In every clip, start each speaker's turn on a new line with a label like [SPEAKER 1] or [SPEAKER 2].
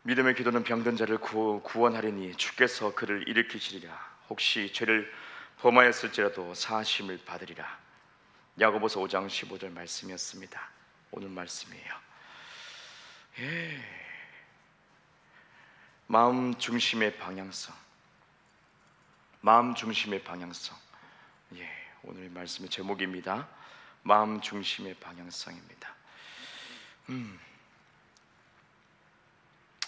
[SPEAKER 1] 믿음의 기도는 병든 자를 구원하리니 주께서 그를 일으키시리라. 혹시 죄를 범하였을지라도 사하심을 받으리라. 야고보서 5장 15절 말씀이었습니다. 오늘 말씀이에요. 마음 중심의 방향성. 마음 중심의 방향성. 오늘 말씀의 제목입니다. 마음 중심의 방향성입니다.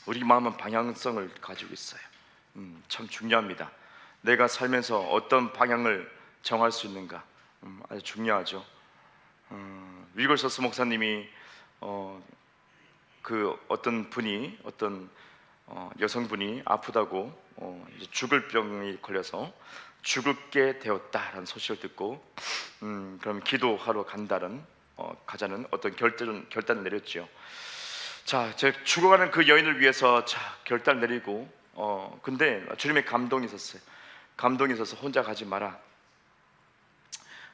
[SPEAKER 1] 우리 마음은 방향성을 가지고 있어요. 참 중요합니다. 내가 살면서 어떤 방향을 정할 수 있는가, 아주 중요하죠. 위글서스 목사님이 그 어떤 분이 여성분이 아프다고 이제 죽을 병이 걸려서 죽게 되었다라는 소식을 듣고 그럼 기도하러 가자는 어떤 결단을 내렸죠. 자, 제가 죽어가는 그 여인을 위해서 결단을 내리고 근데 주님의 감동이 있었어요. 감동이 있어서 혼자 가지 마라.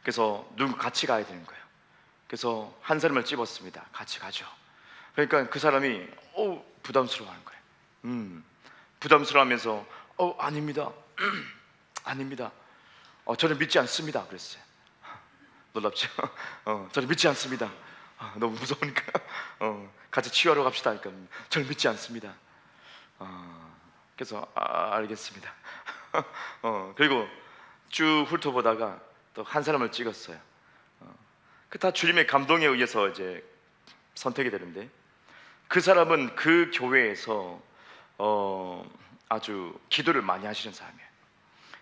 [SPEAKER 1] 그래서 누군가 같이 가야 되는 거예요. 그래서 한 사람을 집었습니다. 같이 가죠. 그러니까 그 사람이 부담스러워하는 거예요. 부담스러워하면서 아닙니다. 아닙니다. 저는 믿지 않습니다. 그랬어요. 놀랍죠? 저는 믿지 않습니다. 너무 무서우니까 같이 치유하러 갑시다. 그러니까 저는 믿지 않습니다. 그래서 알겠습니다. 그리고 쭉 훑어보다가 또 한 사람을 찍었어요. 그 다 주님의 감동에 의해서 이제 선택이 되는데, 그 사람은 그 교회에서 아주 기도를 많이 하시는 사람이에요.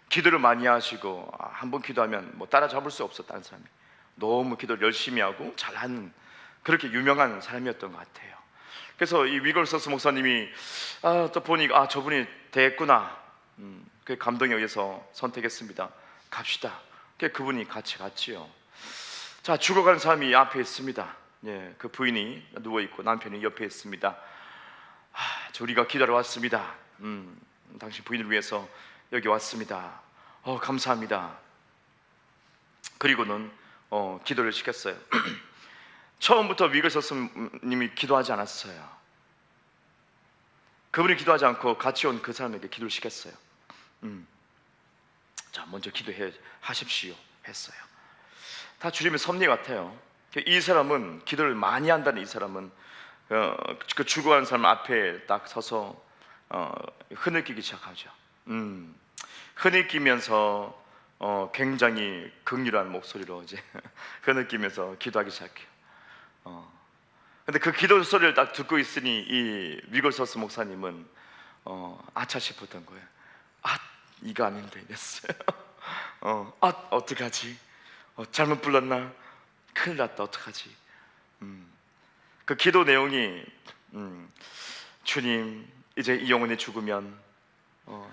[SPEAKER 1] 기도를 많이 하시고 한 번 기도하면 뭐 따라잡을 수 없었다는 사람이, 너무 기도를 열심히 하고 잘하는 그렇게 유명한 사람이었던 것 같아요. 그래서 이 위글서스 목사님이 또 보니까 저분이 됐구나. 그 감동에 의해서 선택했습니다. 갑시다. 그분이 같이 갔지요. 자, 죽어가는 사람이 앞에 있습니다. 그 부인이 누워있고 남편이 옆에 있습니다. 우리가 기도하러 왔습니다. 당신 부인을 위해서 여기 왔습니다. 감사합니다. 그리고는 기도를 시켰어요. 처음부터 위글서스님이 기도하지 않았어요. 그분이 기도하지 않고 같이 온 그 사람에게 기도를 시켰어요. 자, 먼저 기도해 하십시오 했어요. 다 주님의 섭리 같아요. 이 사람은 기도를 많이 한다는, 이 사람은 그 죽어가는 사람 앞에 딱 서서 흐느끼기 시작하죠. 흐느끼면서 굉장히 극률한 목소리로 이제 흐느끼면서 기도하기 시작해요. 근데 그 기도 소리를 딱 듣고 있으니 이 위글서스 목사님은 아차 싶었던 거예요. 이거 아닌데 이랬어요. 어떡하지? 잘못 불렀나? 큰일 났다. 어떡하지? 그 기도 내용이 주님, 이제 이 영혼이 죽으면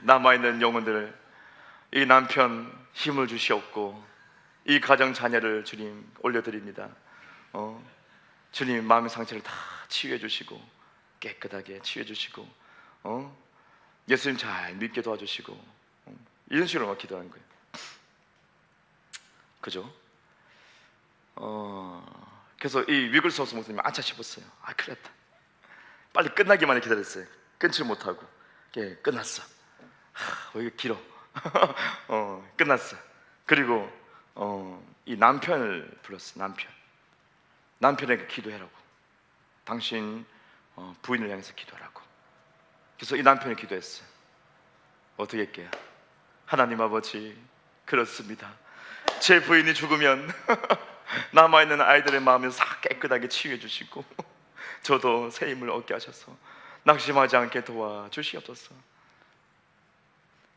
[SPEAKER 1] 남아있는 영혼들, 이 남편 힘을 주시옵고 이 가정 자녀를 주님 올려드립니다. 주님 마음의 상처를 다 치유해 주시고 깨끗하게 치유해 주시고 예수님 잘 믿게 도와주시고 이런 식으로 기도하는 거예요. 그죠? 그래서 이 위글서스 목사님이 아차 싶었어요. 큰일 났다. 빨리 끝나기만 기다렸어요. 끊지 못하고 끝났어. 왜 이렇게 길어? 끝났어. 그리고 이 남편을 불렀어. 남편에게 기도해라고. 당신 부인을 향해서 기도하라고. 그래서 이 남편이 기도했어요. 어떻게 할게요? 하나님 아버지, 그렇습니다. 제 부인이 죽으면 남아있는 아이들의 마음을 싹 깨끗하게 치유해 주시고 저도 새 힘을 얻게 하셔서 낙심하지 않게 도와주시옵소서.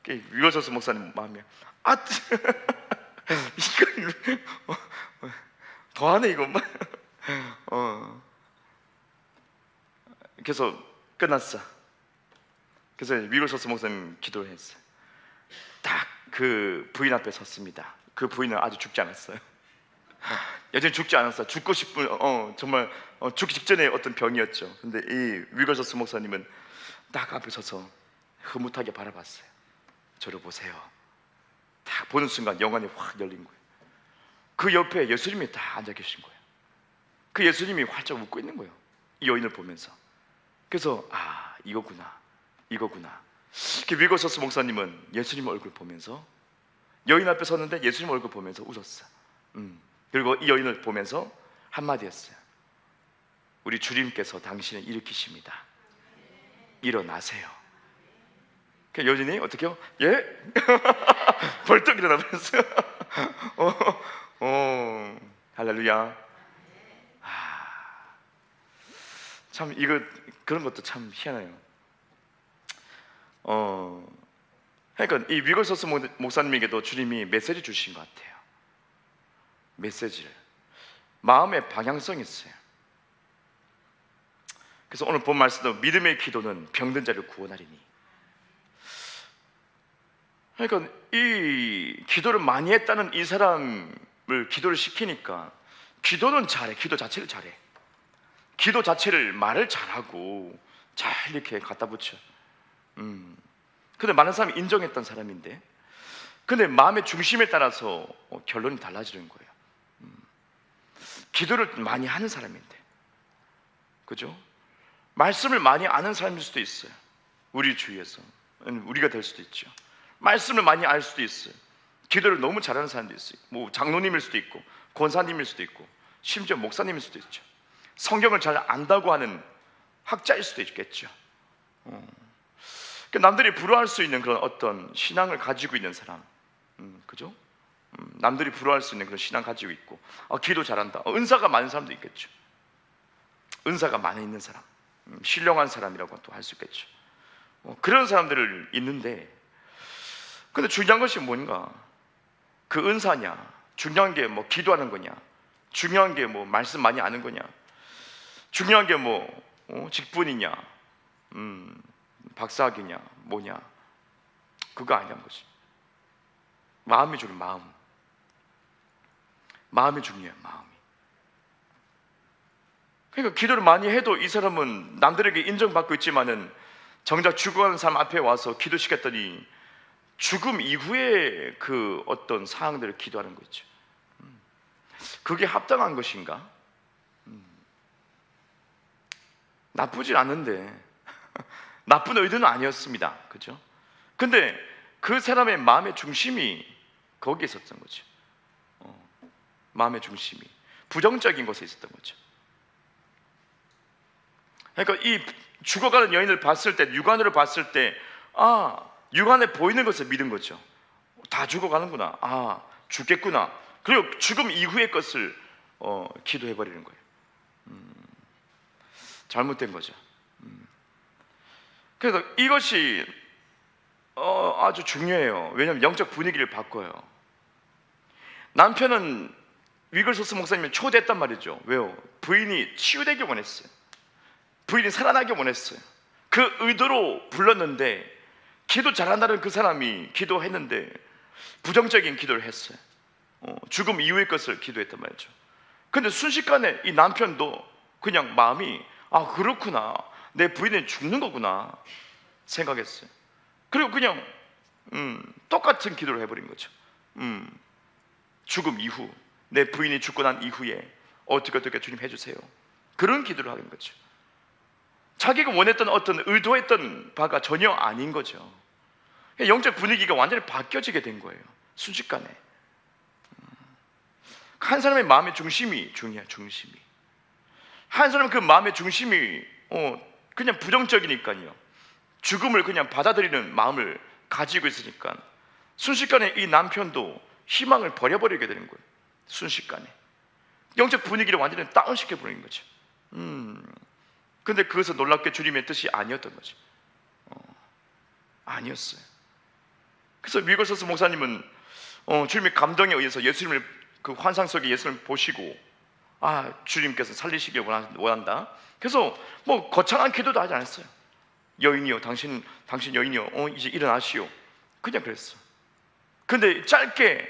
[SPEAKER 1] 위글서스 목사님 마음에 이거 더하네 이것만. 그래서 끝났어. 그래서 위글서스 목사님 기도를 했어요. 딱 그 부인 앞에 섰습니다. 그 부인은 아직 죽지 않았어요. 여전히 죽지 않았어요. 죽고 싶은 정말 죽기 직전에 어떤 병이었죠. 근데 이 위글서스 목사님은 딱 앞에 서서 흐뭇하게 바라봤어요. 저를 보세요. 딱 보는 순간 영안이 확 열린 거예요. 그 옆에 예수님이 다 앉아 계신 거예요. 그 예수님이 활짝 웃고 있는 거예요. 이 여인을 보면서. 그래서 이거구나, 이거구나. 위거서스 목사님은 예수님 얼굴 보면서, 여인 앞에 섰는데 예수님 얼굴 보면서 웃었어. 그리고 이 여인을 보면서 한마디 했어요. 우리 주님께서 당신을 일으키십니다. 일어나세요. 그 여인이 어떻게 해요? 예? 벌떡 일어나 버렸어요. 할렐루야. 참 이거 그런 것도 참 희한해요. 그러니까 이 위거서스 목사님에게도 주님이 메시지 주신 것 같아요. 메시지를, 마음의 방향성이 있어요. 그래서 오늘 본 말씀도 믿음의 기도는 병든 자를 구원하리니. 그러니까 이 기도를 많이 했다는 이 사람을 기도를 시키니까, 기도는 잘해, 기도 자체를 잘해. 기도 자체를 말을 잘하고 잘 이렇게 갖다 붙여. 근데 많은 사람이 인정했던 사람인데, 근데 마음의 중심에 따라서 결론이 달라지는 거예요. 기도를 많이 하는 사람인데, 그죠? 말씀을 많이 아는 사람일 수도 있어요. 우리 주위에서 우리가 될 수도 있죠. 말씀을 많이 알 수도 있어요. 기도를 너무 잘하는 사람도 있어요. 뭐 장로님일 수도 있고, 권사님일 수도 있고, 심지어 목사님일 수도 있죠. 성경을 잘 안다고 하는 학자일 수도 있겠죠. 남들이 부러워할 수 있는 그런 어떤 신앙을 가지고 있는 사람, 그죠? 남들이 부러워할 수 있는 그런 신앙 가지고 있고, 기도 잘한다, 은사가 많은 사람도 있겠죠. 은사가 많이 있는 사람, 신령한 사람이라고 또 할 수 있겠죠. 그런 사람들을 있는데, 근데 중요한 것이 뭔가, 그 은사냐, 중요한 게 뭐 기도하는 거냐, 중요한 게 뭐 말씀 많이 아는 거냐, 중요한 게 뭐 직분이냐, 박사학위냐, 뭐냐, 그거 아니란 거지. 마음이 중요해. 마음이 중요해요. 마음이. 그러니까 기도를 많이 해도 이 사람은 남들에게 인정받고 있지만은 정작 죽어가는 사람 앞에 와서 기도시켰더니 죽음 이후에 그 어떤 사항들을 기도하는 거 있죠. 그게 합당한 것인가? 나쁘진 않은데 나쁜 의도는 아니었습니다. 그죠? 근데 그 사람의 마음의 중심이 거기에 있었던 거죠. 마음의 중심이 부정적인 곳에 있었던 거죠. 그러니까 이 죽어가는 여인을 봤을 때, 육안으로 봤을 때, 육안에 보이는 것을 믿은 거죠. 다 죽어가는구나, 죽겠구나. 그리고 죽음 이후의 것을 기도해버리는 거예요. 잘못된 거죠. 그래서 이것이 아주 중요해요. 왜냐하면 영적 분위기를 바꿔요. 남편은 위글소스 목사님을 초대했단 말이죠. 왜요? 부인이 치유되기 원했어요. 부인이 살아나기 원했어요. 그 의도로 불렀는데, 기도 잘한다는 그 사람이 기도했는데 부정적인 기도를 했어요. 죽음 이후의 것을 기도했단 말이죠. 근데 순식간에 이 남편도 그냥 마음이, 그렇구나, 내 부인은 죽는 거구나 생각했어요. 그리고 그냥 똑같은 기도를 해버린 거죠. 죽음 이후, 내 부인이 죽고 난 이후에 어떻게 주님 해주세요, 그런 기도를 하는 거죠. 자기가 원했던 어떤 의도했던 바가 전혀 아닌 거죠. 영적 분위기가 완전히 바뀌어지게 된 거예요. 순식간에. 한 사람의 마음의 중심이 중요해요. 중심이. 한 사람은 그 마음의 중심이 그냥 부정적이니까요, 죽음을 그냥 받아들이는 마음을 가지고 있으니까 순식간에 이 남편도 희망을 버려버리게 되는 거예요. 순식간에 영적 분위기를 완전히 다운시켜 버리는 거죠. 근데 그것은 놀랍게 주님의 뜻이 아니었던 거죠. 아니었어요. 그래서 위거서스 목사님은 주님의 감동에 의해서 예수님을, 그 환상 속에 예수님을 보시고, 주님께서 살리시길 원한다. 그래서 뭐 거창한 기도도 하지 않았어요. 여인이요, 당신 여인이요, 이제 일어나시오, 그냥 그랬어. 근데 짧게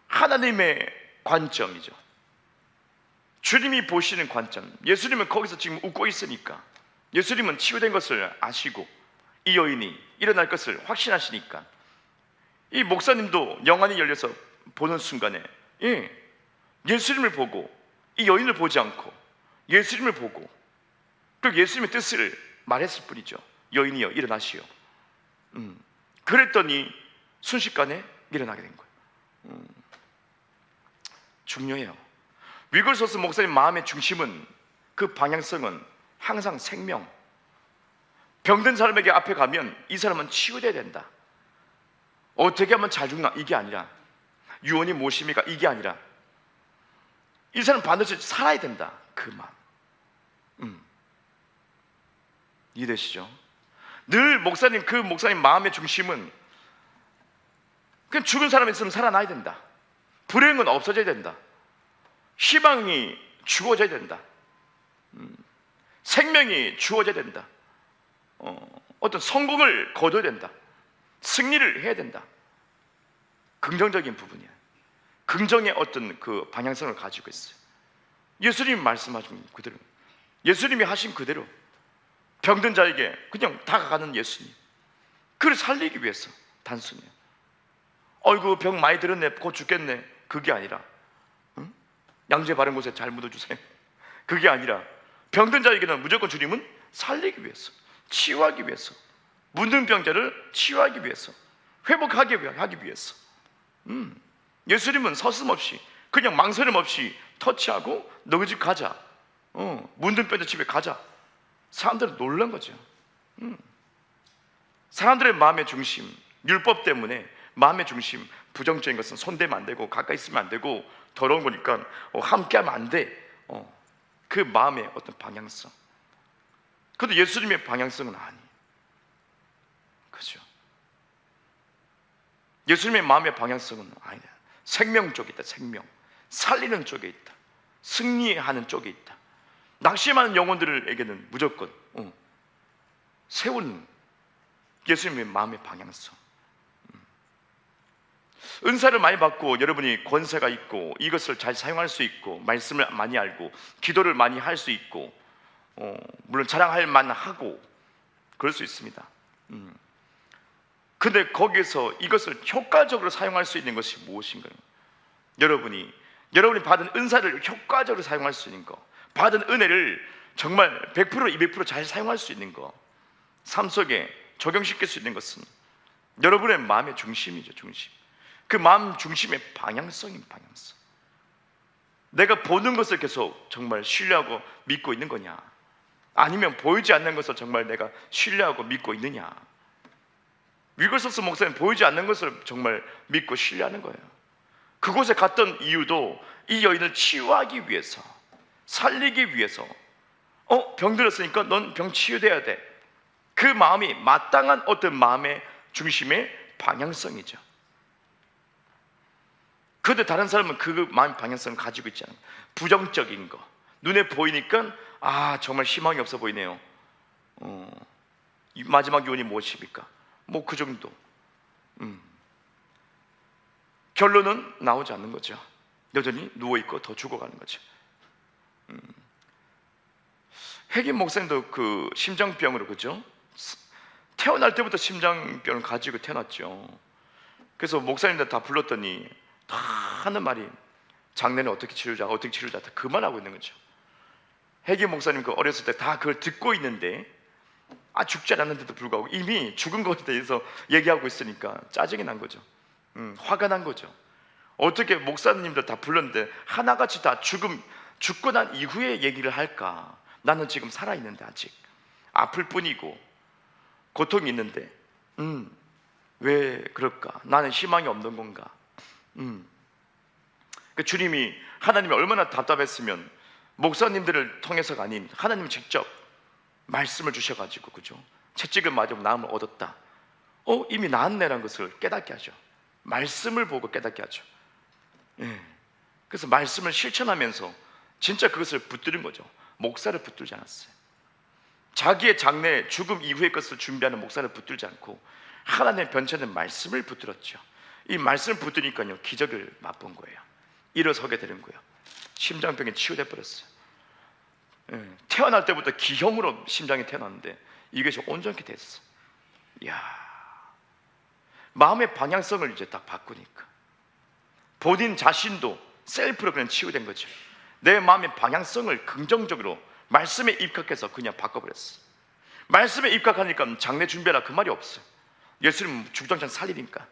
[SPEAKER 1] 하나님의 관점이죠. 주님이 보시는 관점. 예수님은 거기서 지금 웃고 있으니까, 예수님은 치유된 것을 아시고 이 여인이 일어날 것을 확신하시니까, 이 목사님도 영안이 열려서 보는 순간에 예수님을 보고, 이 여인을 보지 않고 예수님을 보고, 그리고 예수님의 뜻을 말했을 뿐이죠. 여인이여 일어나시오. 그랬더니 순식간에 일어나게 된 거예요. 중요해요. 위글소스 목사님 마음의 중심은, 그 방향성은 항상 생명. 병든 사람에게 앞에 가면 이 사람은 치유돼야 된다. 어떻게 하면 잘 죽나 이게 아니라, 유언이 무엇입니까 이게 아니라, 이 사람 반드시 살아야 된다. 그 마음. 이해되시죠? 늘 목사님, 그 목사님 마음의 중심은 그냥 죽은 사람이 있으면 살아나야 된다. 불행은 없어져야 된다. 희망이 주어져야 된다. 생명이 주어져야 된다. 어떤 성공을 거둬야 된다. 승리를 해야 된다. 긍정적인 부분이야. 긍정의 어떤 그 방향성을 가지고 있어요. 예수님이 말씀하신 그대로, 예수님이 하신 그대로 병든 자에게 그냥 다가가는 예수님, 그를 살리기 위해서. 단순히 어이구 병 많이 들었네, 곧 죽겠네, 그게 아니라 양재 바른 곳에 잘 묻어주세요, 그게 아니라 병든 자에게는 무조건 주님은 살리기 위해서, 치유하기 위해서, 문둥 병자를 치유하기 위해서, 회복하기 위해서. 예수님은 서슴없이 그냥 망설임 없이 터치하고 너희 집 가자, 문둥 병자 집에 가자. 사람들은 놀란 거죠. 사람들의 마음의 중심, 율법 때문에 마음의 중심, 부정적인 것은 손대면 안 되고 가까이 있으면 안 되고 더러운 거니까 함께하면 안 돼. 그 마음의 어떤 방향성. 그런데 예수님의 방향성은 아니. 그죠? 예수님의 마음의 방향성은 아니다. 생명 쪽에 있다. 생명, 살리는 쪽에 있다. 승리하는 쪽에 있다. 낙심하는 영혼들에게는 무조건 세우는 예수님의 마음의 방향성. 은사를 많이 받고 여러분이 권세가 있고 이것을 잘 사용할 수 있고 말씀을 많이 알고 기도를 많이 할 수 있고 물론 자랑할 만하고 그럴 수 있습니다. 근데 거기에서 이것을 효과적으로 사용할 수 있는 것이 무엇인가요? 여러분이 받은 은사를 효과적으로 사용할 수 있는 거, 받은 은혜를 정말 100% 200% 잘 사용할 수 있는 거, 삶 속에 적용시킬 수 있는 것은 여러분의 마음의 중심이죠. 중심. 그 마음 중심의 방향성인 방향성. 내가 보는 것을 계속 정말 신뢰하고 믿고 있는 거냐, 아니면 보이지 않는 것을 정말 내가 신뢰하고 믿고 있느냐. 위글소스 목사님 보이지 않는 것을 정말 믿고 신뢰하는 거예요. 그곳에 갔던 이유도 이 여인을 치유하기 위해서, 살리기 위해서. 병 들었으니까 넌 병 치유돼야 돼. 그 마음이 마땅한 어떤 마음의 중심의 방향성이죠. 그런데 다른 사람은 그 마음의 방향성을 가지고 있지 않아요. 부정적인 거, 눈에 보이니까 정말 희망이 없어 보이네요. 이 마지막 요인이 무엇입니까? 뭐 그 정도. 결론은 나오지 않는 거죠. 여전히 누워있고 더 죽어가는 거죠. 핵임 목사님도 그 심장병으로, 그죠? 태어날 때부터 심장병을 가지고 태어났죠. 그래서 목사님들 다 불렀더니 다 하는 말이 장례는 어떻게 치르자, 어떻게 치르자, 다 그만하고 있는 거죠. 핵임 목사님 그 어렸을 때 다 그걸 듣고 있는데 죽지 않았는데도 불구하고 이미 죽은 것에 대해서 얘기하고 있으니까 짜증이 난 거죠. 화가 난 거죠. 어떻게 목사님들 다 불렀는데 하나같이 다 죽고 난 이후에 얘기를 할까? 나는 지금 살아있는데 아직 아플 뿐이고 고통이 있는데 왜 그럴까? 나는 희망이 없는 건가? 그 주님이, 하나님이 얼마나 답답했으면 목사님들을 통해서가 아닌 하나님이 직접 말씀을 주셔가지고, 그죠? 채찍을 맞으면 나음을 얻었다. 이미 나았네라는 것을 깨닫게 하죠. 말씀을 보고 깨닫게 하죠. 그래서 말씀을 실천하면서 진짜 그것을 붙드는 거죠. 목사를 붙들지 않았어요. 자기의 장래, 죽음 이후의 것을 준비하는 목사를 붙들지 않고 하나님의 변천된 말씀을 붙들었죠. 이 말씀을 붙드니까요, 기적을 맛본 거예요. 일어서게 되는 거예요. 심장병이 치유돼 버렸어요. 태어날 때부터 기형으로 심장이 태어났는데 이것이 온전히 됐어. 이야, 마음의 방향성을 이제 딱 바꾸니까 본인 자신도 셀프로 그냥 치유된 거죠. 내 마음의 방향성을 긍정적으로 말씀에 입각해서 그냥 바꿔버렸어. 말씀에 입각하니까 장례 준비하라 그 말이 없어요. 예수님 죽장창 살리니까.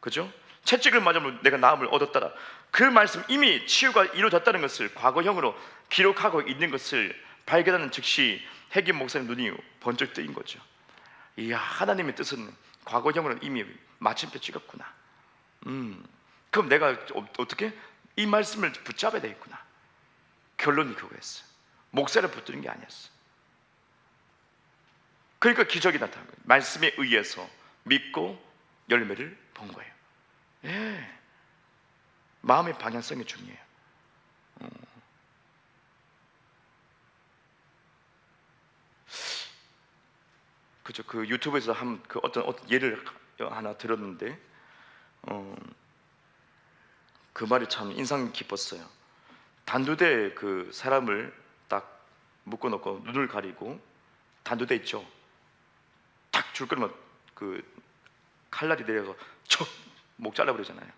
[SPEAKER 1] 그죠? 채찍을 맞으면 내가 나음을 얻었다라. 그 말씀 이미 치유가 이루어졌다는 것을 과거형으로 기록하고 있는 것을 발견하는 즉시 핵임 목사님 눈이 번쩍 뜨인 거죠. 이야, 하나님의 뜻은 과거형으로 이미 마침표 찍었구나. 그럼 내가 어떻게 이 말씀을 붙잡아야 되겠구나. 결론이 그거였어요. 목사를 붙드는 게 아니었어. 그러니까 기적이 나타난 거예요. 말씀에 의해서 믿고 열매를 본 거예요. 예, 마음의 방향성이 중요해요. 그죠? 그 유튜브에서 그 어떤 예를 하나 들었는데, 그 말이 참 인상 깊었어요. 단두대 그 사람을 딱 묶어놓고 눈을 가리고, 단두대 있죠? 탁 줄 끊으면 그 칼날이 내려서 척 목 잘라버리잖아요.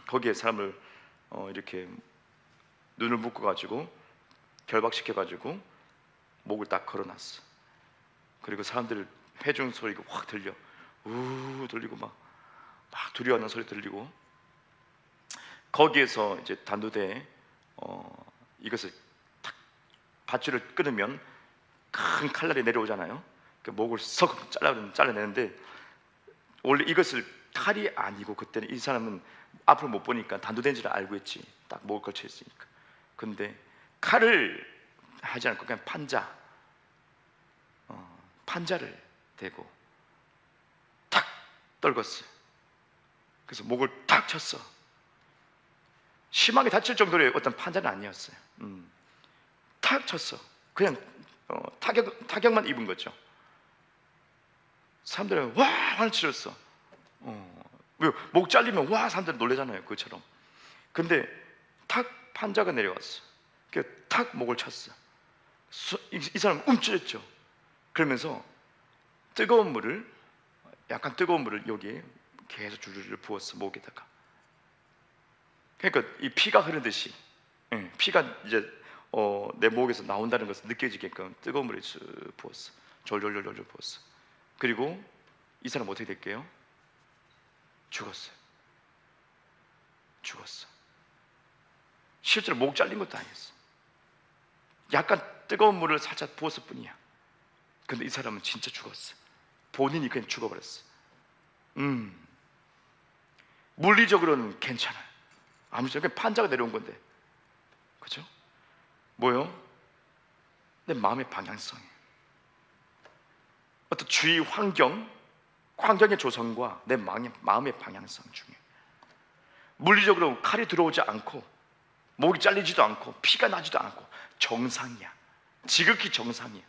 [SPEAKER 1] 거기에 사람을 이렇게 눈을 묶어가지고 결박시켜가지고 목을 딱 걸어놨어. 그리고 사람들 회중 소리가 확 들려. 우 들리고 막 두려워하는 소리 들리고, 거기에서 이제 단두대에 이것을 탁 밧줄을 끊으면 큰 칼날이 내려오잖아요. 그 목을 썩 잘라내는데, 원래 이것을 칼이 아니고, 그때는 이 사람은 앞을 못 보니까 단두대인지를 알고 있지. 딱 목을 걸쳐 있으니까. 근데 칼을 하지 않고 그냥 판자를 대고 탁 떨궜어요. 그래서 목을 탁 쳤어. 심하게 다칠 정도의 어떤 판자는 아니었어요. 탁 쳤어. 그냥 타격만 입은 거죠. 사람들은 와 환을 치렀어. 목 잘리면 와 사람들 놀래잖아요. 그처럼. 근데 탁 판자가 내려왔어. 탁 목을 쳤어. 이 사람 움찔했죠. 그러면서 약간 뜨거운 물을 여기에 계속 줄줄 부었어, 목에다가. 그러니까 이 피가 흐르듯이, 피가 이제 내 목에서 나온다는 것을 느껴지게끔 뜨거운 물을 부었어. 졸졸졸졸 부었어. 그리고 이 사람 어떻게 될게요? 죽었어. 실제로 목 잘린 것도 아니었어. 약간 뜨거운 물을 살짝 부었을 뿐이야. 근데 이 사람은 진짜 죽었어. 본인이 그냥 죽어버렸어. 물리적으로는 괜찮아요. 아무튼 그냥 판자가 내려온 건데, 그죠? 뭐요? 내 마음의 방향성이에요. 어떤 주위 환경의 조성과 내 마음의 방향성 중에, 물리적으로 칼이 들어오지 않고 목이 잘리지도 않고 피가 나지도 않고 정상이야. 지극히 정상이야.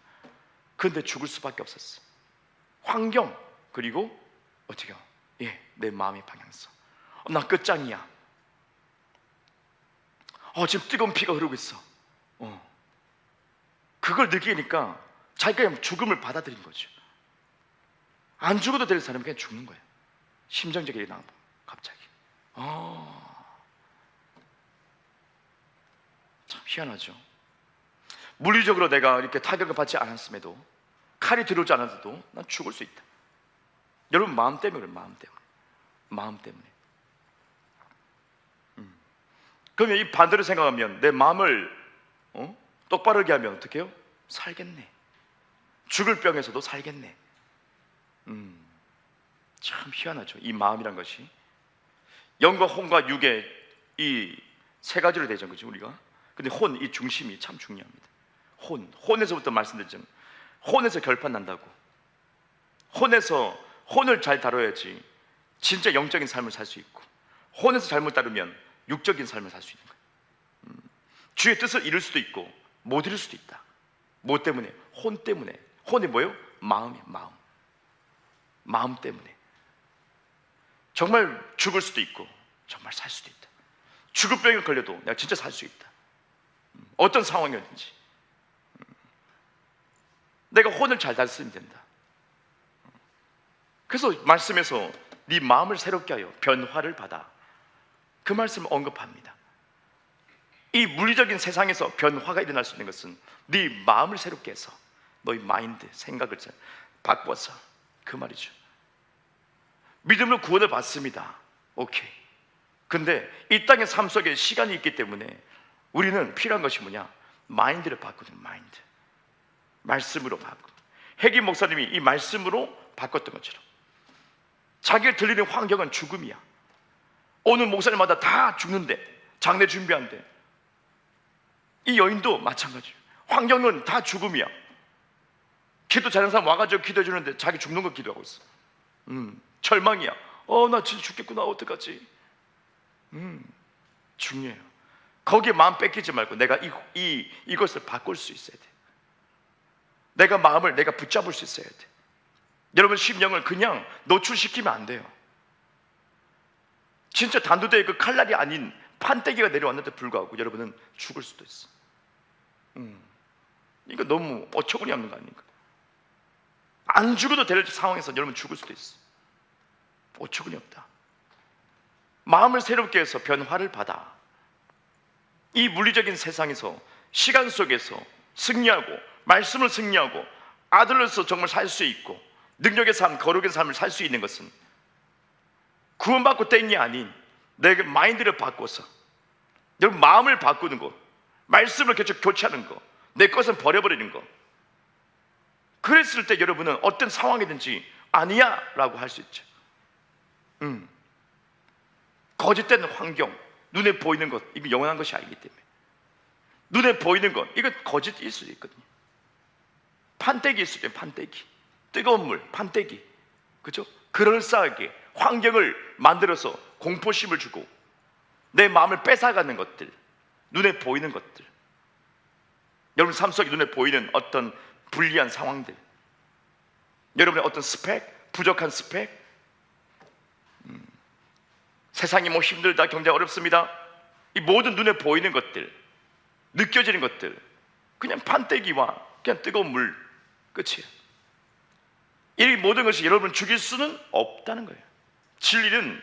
[SPEAKER 1] 근데 죽을 수밖에 없었어. 환경, 그리고 어떻게 해요? 내 마음의 방향성. 나 끝장이야. 지금 뜨거운 피가 흐르고 있어. 그걸 느끼니까 자기가 그냥 죽음을 받아들인 거죠. 안 죽어도 될 사람이 그냥 죽는 거예요. 심정적인 일이 나오고 갑자기. 참 희한하죠. 물리적으로 내가 이렇게 타격을 받지 않았음에도, 칼이 들어오지 않아도 난 죽을 수 있다. 여러분, 마음 때문에 그래요. 마음 때문에. 그러면 이 반대로 생각하면, 내 마음을 똑바르게 하면 어떻게 해요? 살겠네. 죽을 병에서도 살겠네. 참 희한하죠. 이 마음이란 것이 영과 혼과 육의 이 세 가지로 되죠, 그죠, 우리가? 근데 이 중심이 참 중요합니다. 혼에서부터 말씀드렸잖아요. 혼에서 결판 난다고. 혼을 잘 다뤄야지 진짜 영적인 삶을 살 수 있고, 혼에서 잘못 다루면 육적인 삶을 살 수 있는 거예요. 주의 뜻을 이룰 수도 있고 못 이룰 수도 있다. 뭐 때문에? 혼 때문에. 혼이 뭐예요? 마음이에요. 마음 때문에. 정말 죽을 수도 있고 정말 살 수도 있다. 죽을 병에 걸려도 내가 진짜 살 수 있다. 어떤 상황이든지 내가 혼을 잘 다스리면 된다. 그래서 말씀에서 네 마음을 새롭게 하여 변화를 받아, 그 말씀을 언급합니다. 이 물리적인 세상에서 변화가 일어날 수 있는 것은 네 마음을 새롭게 해서 너희 마인드, 생각을 바꿔서. 그 말이죠. 믿음으로 구원을 받습니다. 오케이. 근데 이 땅의 삶 속에 시간이 있기 때문에 우리는 필요한 것이 뭐냐? 마인드를 바꾸는 마인드. 말씀으로 바꾸는. 해기 목사님이 이 말씀으로 바꿨던 것처럼 자기가 들리는 환경은 죽음이야. 오늘 목사님마다 다 죽는데, 장례 준비한대. 이 여인도 마찬가지예요. 환경은 다 죽음이야. 기도 잘하는 사람 와가지고 기도해 주는데 자기 죽는 거 기도하고 있어. 절망이야. 나 진짜 죽겠구나. 어떡하지? 중요해요. 거기에 마음 뺏기지 말고 내가 이것을 바꿀 수 있어야 돼. 내가 마음을 내가 붙잡을 수 있어야 돼. 여러분 심령을 그냥 노출시키면 안 돼요. 진짜 단두대에 그 칼날이 아닌 판때기가 내려왔는데 불구하고 여러분은 죽을 수도 있어. 이거 너무 어처구니 없는 거 아닙니까? 안 죽어도 될 상황에서 여러분 죽을 수도 있어. 어처구니 없다. 마음을 새롭게 해서 변화를 받아. 이 물리적인 세상에서, 시간 속에서 승리하고, 말씀을 승리하고, 아들로서 정말 살 수 있고, 능력의 삶, 거룩의 삶을 살 수 있는 것은 구원받고 땡이 아닌 내 마인드를 바꿔서, 여러분 마음을 바꾸는 것, 말씀을 계속 교체하는 것, 내 것은 버려버리는 것. 그랬을 때 여러분은 어떤 상황이든지 아니야 라고 할 수 있죠. 거짓된 환경, 눈에 보이는 것, 이거 영원한 것이 아니기 때문에. 눈에 보이는 것, 이건 거짓일 수도 있거든요. 판때기일 수도 있어요. 판때기, 뜨거운 물, 판때기, 그죠? 그럴싸하게 환경을 만들어서 공포심을 주고 내 마음을 뺏어가는 것들, 눈에 보이는 것들, 여러분 삶 속에 눈에 보이는 어떤 불리한 상황들, 여러분의 어떤 스펙, 부족한 스펙, 세상이 뭐 힘들다, 경제 어렵습니다, 이 모든 눈에 보이는 것들, 느껴지는 것들, 그냥 판때기와 그냥 뜨거운 물, 끝이에요. 이 모든 것이 여러분을 죽일 수는 없다는 거예요. 진리는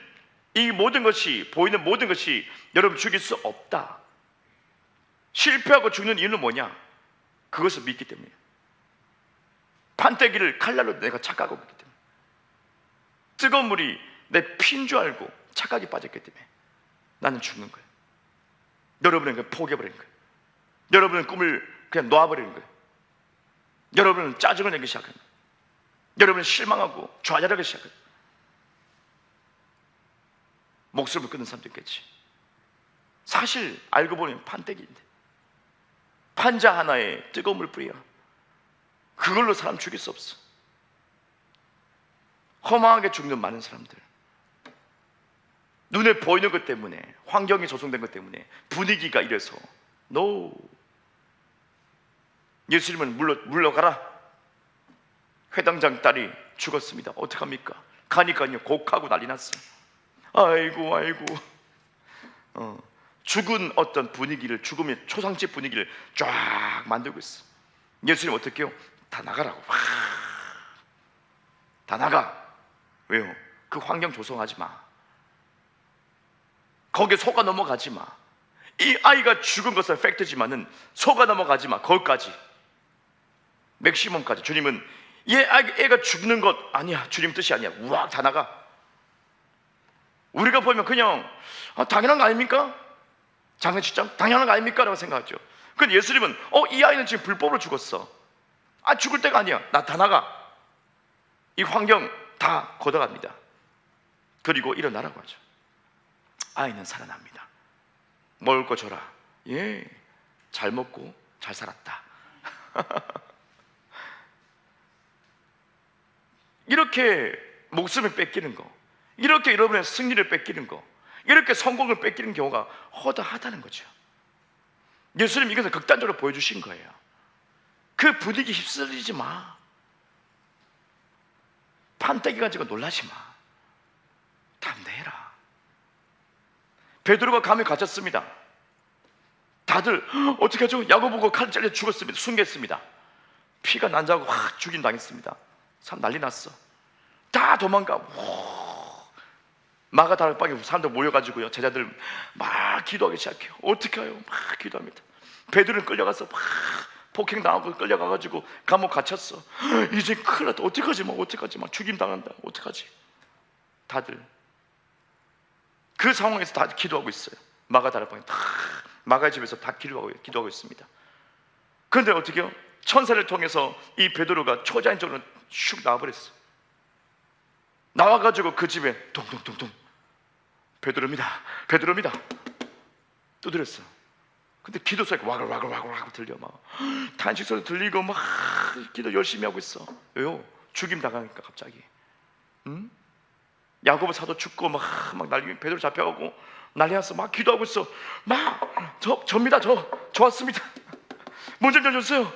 [SPEAKER 1] 이 모든 것이, 보이는 모든 것이 여러분 죽일 수 없다. 실패하고 죽는 이유는 뭐냐? 그것을 믿기 때문이에요. 판때기를 칼날로 내가 착각하고 있기 때문에, 뜨거운 물이 내 피인 줄 알고 착각이 빠졌기 때문에 나는 죽는 거예요. 여러분은 그냥 포기해버리는 거예요. 여러분은 꿈을 그냥 놓아버리는 거예요. 여러분은 짜증을 내기 시작합니다. 여러분은 실망하고 좌절하기 시작합니다. 목숨을 끊는 사람도 있겠지. 사실 알고 보면 판때기인데, 판자 하나에 뜨거운 물 뿌려 그걸로 사람 죽일 수 없어. 허망하게 죽는 많은 사람들, 눈에 보이는 것 때문에, 환경이 조성된 것 때문에, 분위기가 이래서. No. 예수님은 물러가라. 회당장 딸이 죽었습니다. 어떡합니까? 가니까요 곡하고 난리 났어요. 아이고 죽은 어떤 분위기를, 죽음의 초상집 분위기를 쫙 만들고 있어. 예수님 어떻게 해요? 다 나가라고. 다 나가. 왜요? 그 환경 조성하지 마. 거기에 속아 넘어가지 마. 이 아이가 죽은 것은 팩트지만은 속아 넘어가지 마. 거기까지, 맥시멈까지. 주님은 애가 죽는 것 아니야, 주님 뜻이 아니야. 우와, 다 나가. 우리가 보면 그냥 당연한 거 아닙니까? 장례식장 당연한 거 아닙니까? 라고 생각하죠. 근데 예수님은 이 아이는 지금 불법으로 죽었어. 죽을 때가 아니야. 나 다 나가. 이 환경 다 걷어갑니다. 그리고 일어나라고 하죠. 아이는 살아납니다. 먹을 거 줘라. 예, 잘 먹고 잘 살았다. 이렇게 목숨을 뺏기는 거, 이렇게 여러분의 승리를 뺏기는 거, 이렇게 성공을 뺏기는 경우가 허다하다는 거죠. 예수님 이것을 극단적으로 보여주신 거예요. 그 분위기 휩쓸리지 마. 판때기 가지고 놀라지 마. 담대해라. 베드로가 감에 갇혔습니다. 다들 어떻게 하죠? 야고보가 칼 잘려 죽었습니다. 숨겼습니다. 피가 난자고 확 죽임 당했습니다. 사람 난리 났어. 다 도망가. 마가다락방에 사람들 모여가지고요, 제자들 막 기도하기 시작해요. 어떻게 해요? 막 기도합니다. 베드로는 끌려가서 막 폭행당하고 끌려가가지고 감옥 갇혔어. 이제 큰일 났다. 어떡하지? 어떡하지? 죽임 당한다. 어떡하지? 다들 그 상황에서 다 기도하고 있어요. 마가다락방에 다 마가의 집에서 다 기도하고 있습니다. 그런데 어떻게요? 천사를 통해서 이 베드로가 초자연적으로 슉 나와버렸어. 나와가지고 그 집에 동동동동 베드로입니다 두드렸어. 근데 기도 소리가 와글와글 들려. 막 탄식 소리 들리고 막 기도 열심히 하고 있어. 왜요? 죽임 당하니까 갑자기. 응? 야고보 사도 죽고 막 난리. 베드로 잡혀가고 난리 났어. 막 기도하고 있어. 저입니다. 저 왔습니다. 문 좀 열어주세요.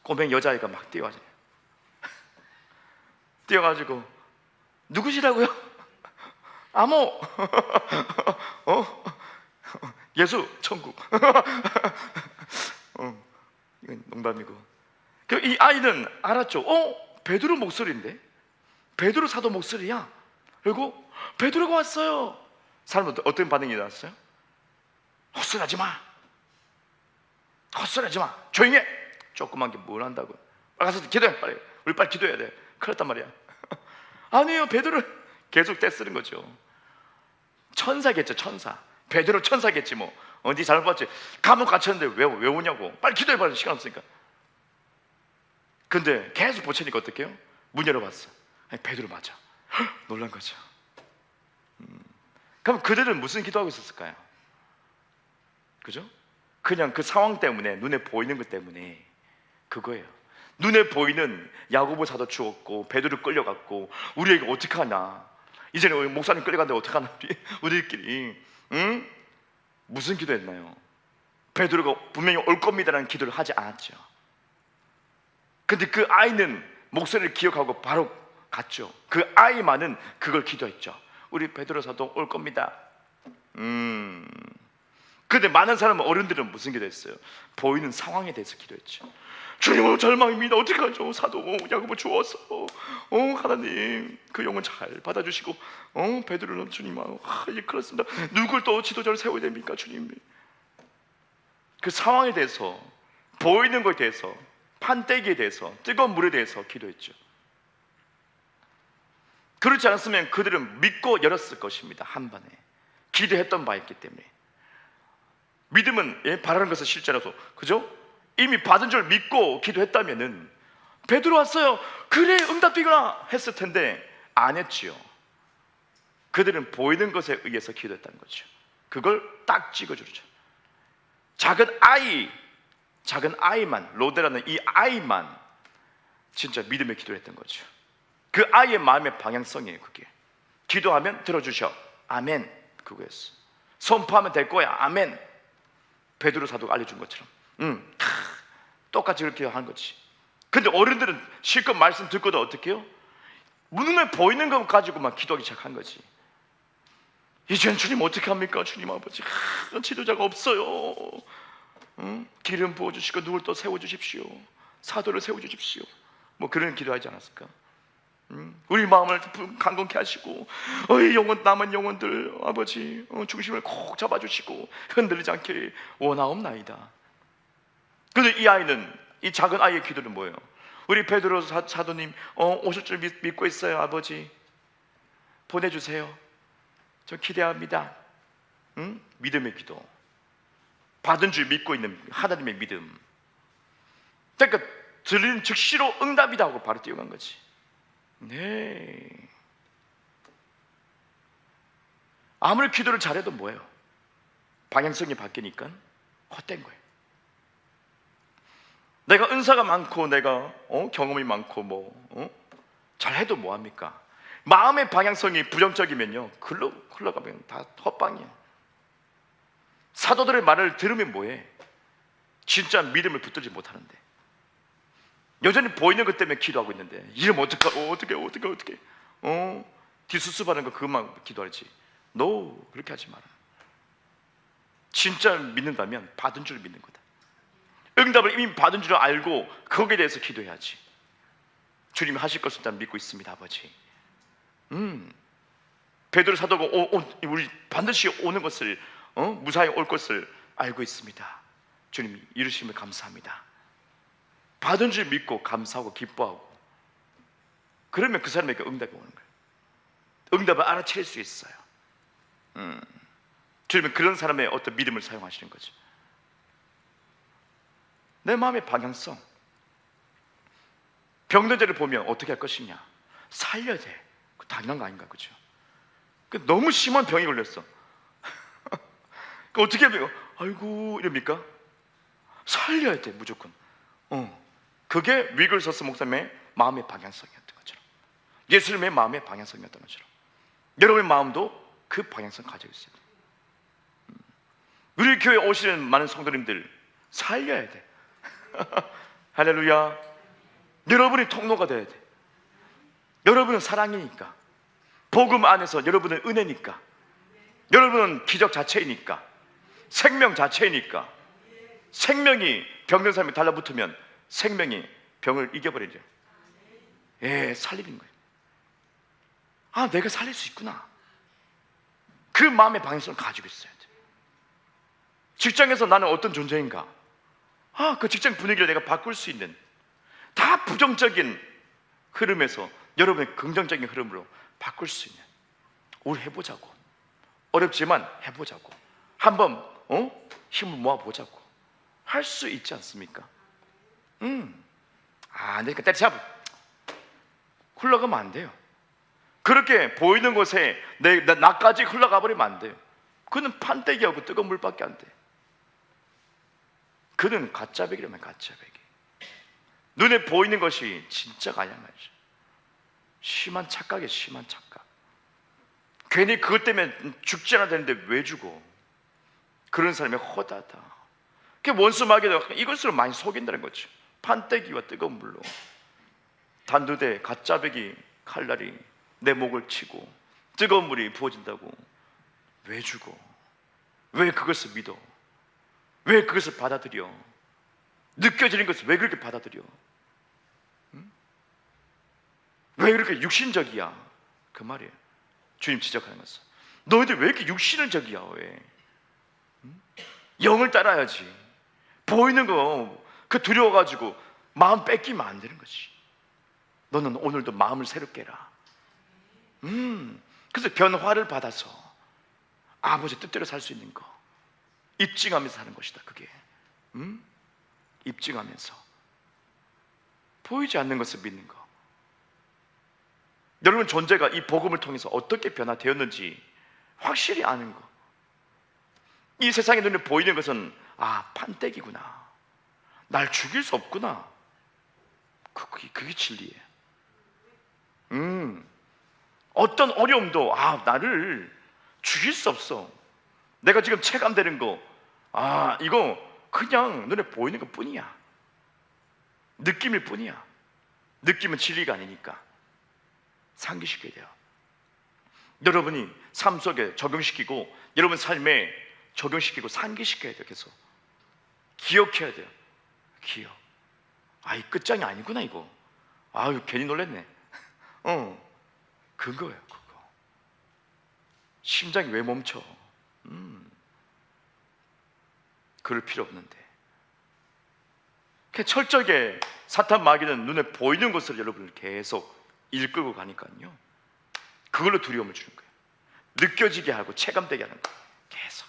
[SPEAKER 1] 꼬맹이 여자아이가 막 뛰어가지고 누구시라고요? 아모. 예수 천국. 이건 농담이고. 이 아이는 알았죠. 베드로 목소리인데, 베드로 사도 목소리야. 그리고 베드로가 왔어요. 사람들 어떤 반응이 나왔어요? 헛소리하지 마. 조용히 해. 조그만 게 뭘 한다고. 가서 기도해. 빨리. 우리 빨리 기도해야 돼. 큰일 났단 말이야. 아니에요. 베드로 계속 떼쓰는 거죠. 천사겠죠. 천사. 베드로 천사겠지 뭐. 네 잘못 봤지. 감옥 갇혔는데 왜 오냐고. 빨리 기도해. 빨리. 시간 없으니까. 근데 계속 보채니까 어떡해요? 문 열어봤어. 베드로 맞아. 놀란 거죠. 그럼 그들은 무슨 기도하고 있었을까요? 그죠? 그냥 그 상황 때문에, 눈에 보이는 것 때문에 그거예요. 눈에 보이는 야고보 사도 죽었고 베드로 끌려갔고 우리에게 어떻게 하나, 이제는 목사님 끌려갔는데 어떻게 하나, 우리끼리. 응? 무슨 기도했나요? 베드로가 분명히 올 겁니다라는 기도를 하지 않았죠. 근데 그 아이는 목소리를 기억하고 바로 갔죠. 그 아이만은 그걸 기도했죠. 우리 베드로 사도 올 겁니다. 근데 많은 사람은, 어른들은 무슨 기도했어요? 보이는 상황에 대해서 기도했죠. 주님, 절망입니다. 어떡하죠? 사도 야고보 죽어서 하나님 그 영혼 잘 받아주시고 베드로는 주님 예, 그렇습니다. 누굴 또 지도자를 세워야 됩니까 주님? 그 상황에 대해서, 보이는 것에 대해서, 판때기에 대해서, 뜨거운 물에 대해서 기도했죠. 그렇지 않았으면 그들은 믿고 열었을 것입니다. 한 번에 기도했던 바 있기 때문에. 믿음은 바라는 것을 실제라서, 그죠? 이미 받은 줄 믿고 기도했다면은 베드로 왔어요. 그래 응답되구나 했을 텐데 안 했지요. 그들은 보이는 것에 의해서 기도했다는 거죠. 그걸 딱 찍어주죠. 작은 아이만, 로데라는 이 아이만 진짜 믿음의 기도를 했던 거죠. 그 아이의 마음의 방향성이에요. 그게 기도하면 들어주셔. 아멘. 그거였어. 선포하면 될 거야. 아멘. 베드로 사도가 알려준 것처럼 똑같이 그렇게 하는 거지. 근데 어른들은 실컷 말씀 듣고도 어떻게 해요? 눈에 보이는 것 가지고만 기도하기 시작한 거지. 이젠 주님 어떻게 합니까? 주님 아버지, 지도자가 없어요. 기름 부어주시고 누굴 또 세워주십시오. 사도를 세워주십시오. 뭐 그런 기도하지 않았을까? 우리 마음을 강건케 하시고 남은 영혼들 아버지 중심을 콕 잡아주시고 흔들리지 않게 원하옵나이다. 그런데 이 아이는, 이 작은 아이의 기도는 뭐예요? 우리 베드로 사도님 오실 줄 믿고 있어요. 아버지 보내주세요. 저 기대합니다. 믿음의 기도, 받은 줄 믿고 있는 하나님의 믿음. 그러니까 들린 즉시로 응답이다 하고 바로 뛰어간 거지. 네. 아무리 기도를 잘해도 뭐예요? 방향성이 바뀌니까 헛된 거예요. 내가 은사가 많고 내가 경험이 많고 잘해도 뭐합니까? 마음의 방향성이 부정적이면요, 흘러가면 다 헛방이에요. 사도들의 말을 들으면 뭐해? 진짜 믿음을 붙들지 못하는데, 여전히 보이는 것 때문에 기도하고 있는데, 이러면 어떻게 뒷수습하는 거 그것만 기도하지. No, 그렇게 하지 마라. 진짜 믿는다면 받은 줄 믿는 거다. 응답을 이미 받은 줄 알고 거기에 대해서 기도해야지. 주님이 하실 것을 일단 믿고 있습니다, 아버지. 베드로 사도가 우리 반드시 오는 것을, 무사히 올 것을 알고 있습니다. 주님이 이루심을 감사합니다. 받은 줄 믿고 감사하고 기뻐하고, 그러면 그 사람에게 응답이 오는 거예요. 응답을 알아챌 수 있어요. 주님은 그런 사람의 어떤 믿음을 사용하시는 거죠. 내 마음의 방향성, 병든 자를 보면 어떻게 할 것이냐? 살려야 돼. 당연한 거 아닌가, 그죠? 너무 심한 병이 걸렸어. 어떻게 하면 아이고 이럽니까? 살려야 돼, 무조건. 그게 위글서스 목사님의 마음의 방향성이었던 것처럼, 예수님의 마음의 방향성이었던 것처럼, 여러분의 마음도 그 방향성 가지고 있어야 돼. 우리 교회에 오시는 많은 성도님들 살려야 돼. 할렐루야. 여러분이 통로가 돼야 돼. 여러분은 사랑이니까, 복음 안에서 여러분은 은혜니까, 여러분은 기적 자체이니까, 생명 자체이니까. 생명이 병든 사람이 달라붙으면 생명이 병을 이겨버리죠. 살리는 거예요. 아, 내가 살릴 수 있구나. 그 마음의 방향성을 가지고 있어야 돼. 직장에서 나는 어떤 존재인가? 그 직장 분위기를 내가 바꿀 수 있는, 다 부정적인 흐름에서 여러분의 긍정적인 흐름으로 바꿀 수 있는, 우리 해보자고. 어렵지만 해보자고. 한번 힘을 모아보자고. 할 수 있지 않습니까? 내가 때려잡아. 흘러가면 안 돼요. 그렇게 보이는 곳에 나까지 흘러가 버리면 안 돼요. 그는 판때기하고 뜨거운 물밖에 안 돼. 그는 가짜배기라면 가짜배기. 눈에 보이는 것이 진짜가 아니야 말이죠. 심한 착각이야, 심한 착각. 괜히 그것 때문에 죽지 않아도 되는데 왜 죽어? 그런 사람이 허다하다. 그게 원수 마귀도 이것으로 많이 속인다는 거죠. 판때기와 뜨거운 물로 단두대 가짜배기 칼날이 내 목을 치고 뜨거운 물이 부어진다고. 왜 죽어? 왜 그것을 믿어? 왜 그것을 받아들여? 느껴지는 것을 왜 그렇게 받아들여? 왜 그렇게 육신적이야? 그 말이에요. 주님 지적하는 것은, 너희들 왜 이렇게 육신적이야? 왜? 영을 따라야지. 보이는 거 그 두려워가지고 마음 뺏기면 안 되는 거지. 너는 오늘도 마음을 새롭게 해라. 그래서 변화를 받아서 아버지 뜻대로 살 수 있는 거 입증하면서 사는 것이다. 그게 입증하면서 보이지 않는 것을 믿는 거. 여러분 존재가 이 복음을 통해서 어떻게 변화되었는지 확실히 아는 거. 이 세상의 눈에 보이는 것은 판때기구나, 날 죽일 수 없구나, 그게 진리예요. 어떤 어려움도 나를 죽일 수 없어. 내가 지금 체감되는 거 이거 그냥 눈에 보이는 것 뿐이야. 느낌일 뿐이야. 느낌은 진리가 아니니까 상기시켜야 돼요. 여러분이 삶 속에 적용시키고, 여러분 삶에 적용시키고 상기시켜야 돼요. 계속 기억해야 돼요. 기억. 이 끝장이 아니구나 이거. 괜히 놀랬네. 그거예요. 그거. 심장이 왜 멈춰? 그럴 필요 없는데. 철저하게 사탄 마귀는 눈에 보이는 것을 여러분을 계속 이끌고 가니까요, 그걸로 두려움을 주는 거예요. 느껴지게 하고 체감되게 하는 거예요. 계속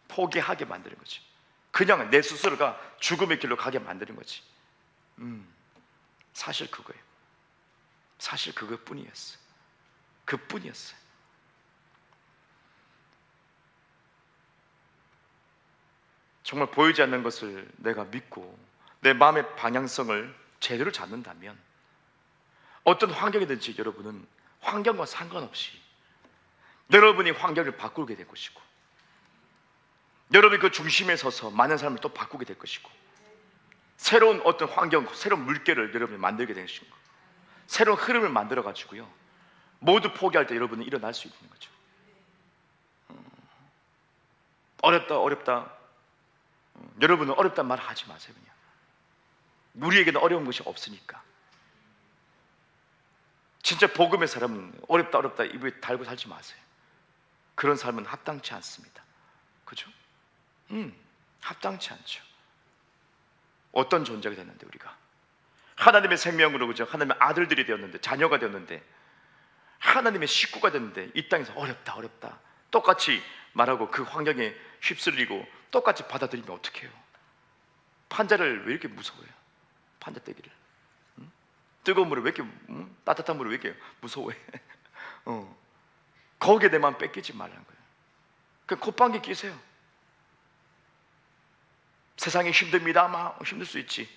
[SPEAKER 1] 포기하게 만드는 거지. 그냥 내 스스로가 죽음의 길로 가게 만드는 거지. 사실 그거예요. 사실 그것뿐이었어요. 그뿐이었어요. 정말 보이지 않는 것을 내가 믿고 내 마음의 방향성을 제대로 잡는다면 어떤 환경이든지 여러분은 환경과 상관없이 여러분이 환경을 바꾸게 될 것이고, 여러분이 그 중심에 서서 많은 사람을 또 바꾸게 될 것이고, 새로운 어떤 환경, 새로운 물결을 여러분이 만들게 되는 것이고, 새로운 흐름을 만들어 가지고요, 모두 포기할 때 여러분은 일어날 수 있는 거죠. 어렵다. 여러분은 어렵단 말 하지 마세요. 그냥 우리에게는 어려운 것이 없으니까. 진짜 복음의 사람은 어렵다 입에 달고 살지 마세요. 그런 삶은 합당치 않습니다. 그죠? 합당치 않죠. 어떤 존재가 됐는데, 우리가 하나님의 생명으로, 그죠? 하나님의 아들들이 되었는데, 자녀가 되었는데, 하나님의 식구가 됐는데, 이 땅에서 어렵다 어렵다 똑같이 말하고 그 환경에 휩쓸리고 똑같이 받아들이면 어떡해요? 판자를 왜 이렇게 무서워해요? 판자 떼기를. 뜨거운 물을 왜 이렇게, 따뜻한 물을 왜 이렇게 무서워해? 거기에 내 마음 뺏기지 말라는 거예요. 그 콧방귀 끼세요. 세상이 힘듭니다. 아마 힘들 수 있지.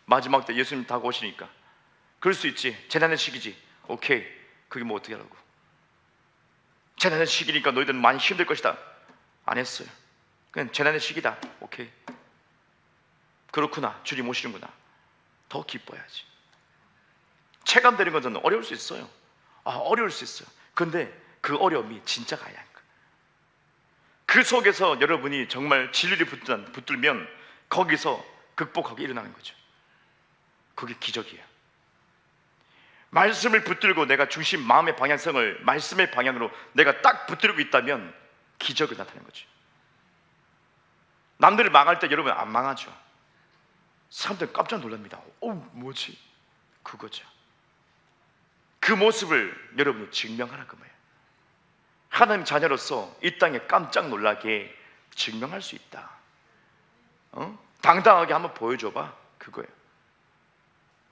[SPEAKER 1] 마지막 때 예수님 다가오시니까 그럴 수 있지. 재난의 시기지. 오케이. 그게 뭐 어떻게 하라고? 재난의 시기니까 너희들은 많이 힘들 것이다. 안 했어요. 그냥 재난의 시기다. 오케이. 그렇구나. 주님 오시는구나. 더 기뻐야지. 체감되는 것은 어려울 수 있어요. 어려울 수 있어요. 근데 그 어려움이 진짜가 아니야. 그 속에서 여러분이 정말 진리를 붙들면 거기서 극복하게 일어나는 거죠. 그게 기적이에요. 말씀을 붙들고 내가 중심, 마음의 방향성을 말씀의 방향으로 내가 딱 붙들고 있다면 기적을 나타내는 거죠. 남들을 망할 때 여러분 안 망하죠. 사람들 깜짝 놀랍니다. 뭐지? 그거죠. 그 모습을 여러분이 증명하라 그 말이에요. 하나님 자녀로서 이 땅에 깜짝 놀라게 증명할 수 있다. 당당하게 한번 보여줘봐. 그거예요.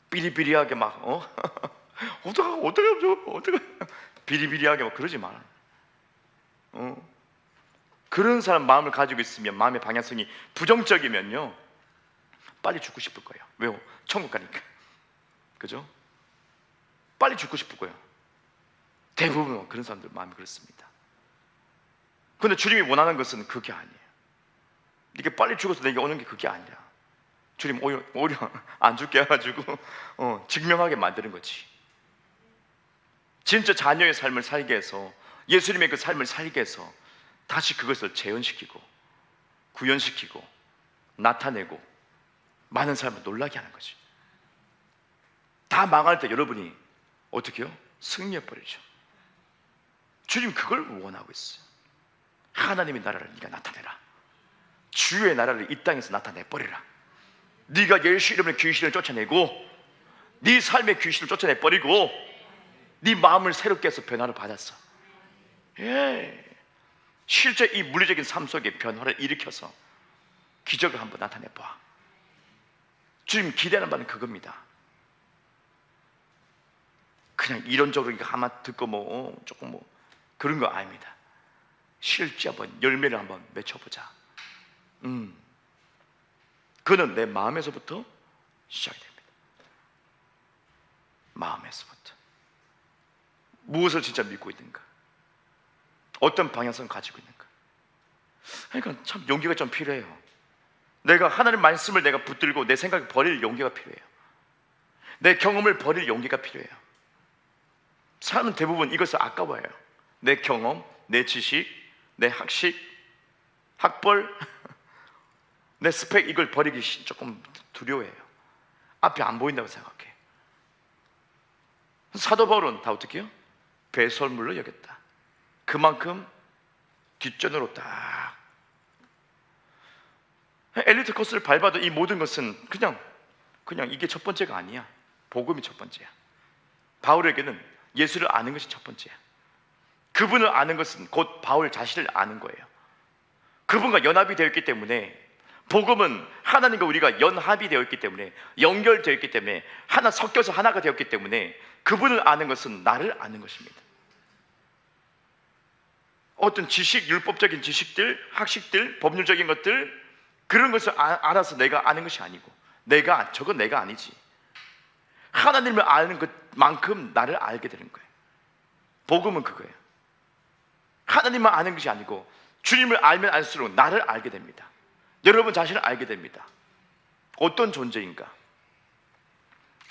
[SPEAKER 1] 비리비리하게 막 어떡하죠? 비리비리하게 막 그러지 마. 그런 사람 마음을 가지고 있으면, 마음의 방향성이 부정적이면요, 빨리 죽고 싶을 거예요. 왜요? 천국 가니까. 그죠? 빨리 죽고 싶을 거예요. 대부분 그런 사람들 마음이 그렇습니다. 근데 주님이 원하는 것은 그게 아니에요. 이게 빨리 죽어서 내게 오는 게 그게 아니라, 주님 오히려 안 죽게 해가지고 증명하게 만드는 거지. 진짜 자녀의 삶을 살게 해서, 예수님의 그 삶을 살게 해서 다시 그것을 재현시키고 구현시키고 나타내고 많은 사람을 놀라게 하는 거지. 다 망할 때 여러분이 어떻게 해요? 승리해버리죠. 주님 그걸 원하고 있어요. 하나님의 나라를 네가 나타내라. 주의 나라를 이 땅에서 나타내버리라. 네가 예수 이름으로 귀신을 쫓아내고, 네 삶의 귀신을 쫓아내버리고, 네 마음을 새롭게 해서 변화를 받았어. 실제 이 물리적인 삶 속에 변화를 일으켜서 기적을 한번 나타내봐. 주님 기대하는 바는 그겁니다. 그냥 이론적으로 하나 듣고 조금 그런 거 아닙니다. 실제 한번 열매를 한번 맺혀보자. 그는 내 마음에서부터 시작이 됩니다. 마음에서부터. 무엇을 진짜 믿고 있는가? 어떤 방향성을 가지고 있는가? 그러니까 참 용기가 좀 필요해요. 내가 하나님 말씀을 내가 붙들고 내 생각을 버릴 용기가 필요해요. 내 경험을 버릴 용기가 필요해요. 사람은 대부분 이것을 아까워해요. 내 경험, 내 지식, 내 학식, 학벌, 내 스펙, 이걸 버리기 조금 두려워해요. 앞이 안 보인다고 생각해. 사도 바울은 다 어떻게 해요? 배설물로 여겼다. 그만큼 뒷전으로 딱. 엘리트 코스를 밟아도 이 모든 것은 그냥 이게 첫 번째가 아니야. 복음이 첫 번째야. 바울에게는 예수를 아는 것이 첫 번째야. 그분을 아는 것은 곧 바울 자신을 아는 거예요. 그분과 연합이 되어 있기 때문에, 복음은 하나님과 우리가 연합이 되어 있기 때문에, 연결되어 있기 때문에, 하나 섞여서 하나가 되었기 때문에 그분을 아는 것은 나를 아는 것입니다. 어떤 지식, 율법적인 지식들, 학식들, 법률적인 것들, 그런 것을 알아서 내가 아는 것이 아니고, 저건 내가 아니지. 하나님을 아는 것만큼 나를 알게 되는 거예요. 복음은 그거예요. 하나님만 아는 것이 아니고 주님을 알면 알수록 나를 알게 됩니다. 여러분 자신을 알게 됩니다. 어떤 존재인가,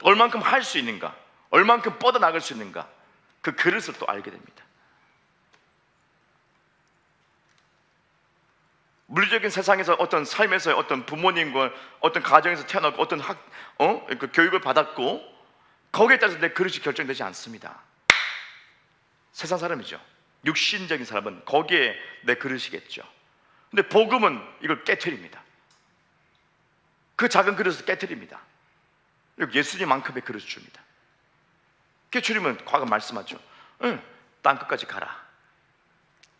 [SPEAKER 1] 얼만큼 할 수 있는가, 얼만큼 뻗어나갈 수 있는가, 그 그릇을 또 알게 됩니다. 물리적인 세상에서 어떤 삶에서 어떤 부모님과 어떤 가정에서 태어나고 어떤 그 교육을 받았고, 거기에 따라서 내 그릇이 결정되지 않습니다. 세상 사람이죠. 육신적인 사람은 거기에 내 그릇이겠죠. 근데 복음은 이걸 깨트립니다. 그 작은 그릇을 깨뜨립니다. 여기 예수님만큼의 그릇을 줍니다. 그 주님은 과거 말씀하죠. 응, 땅끝까지 가라.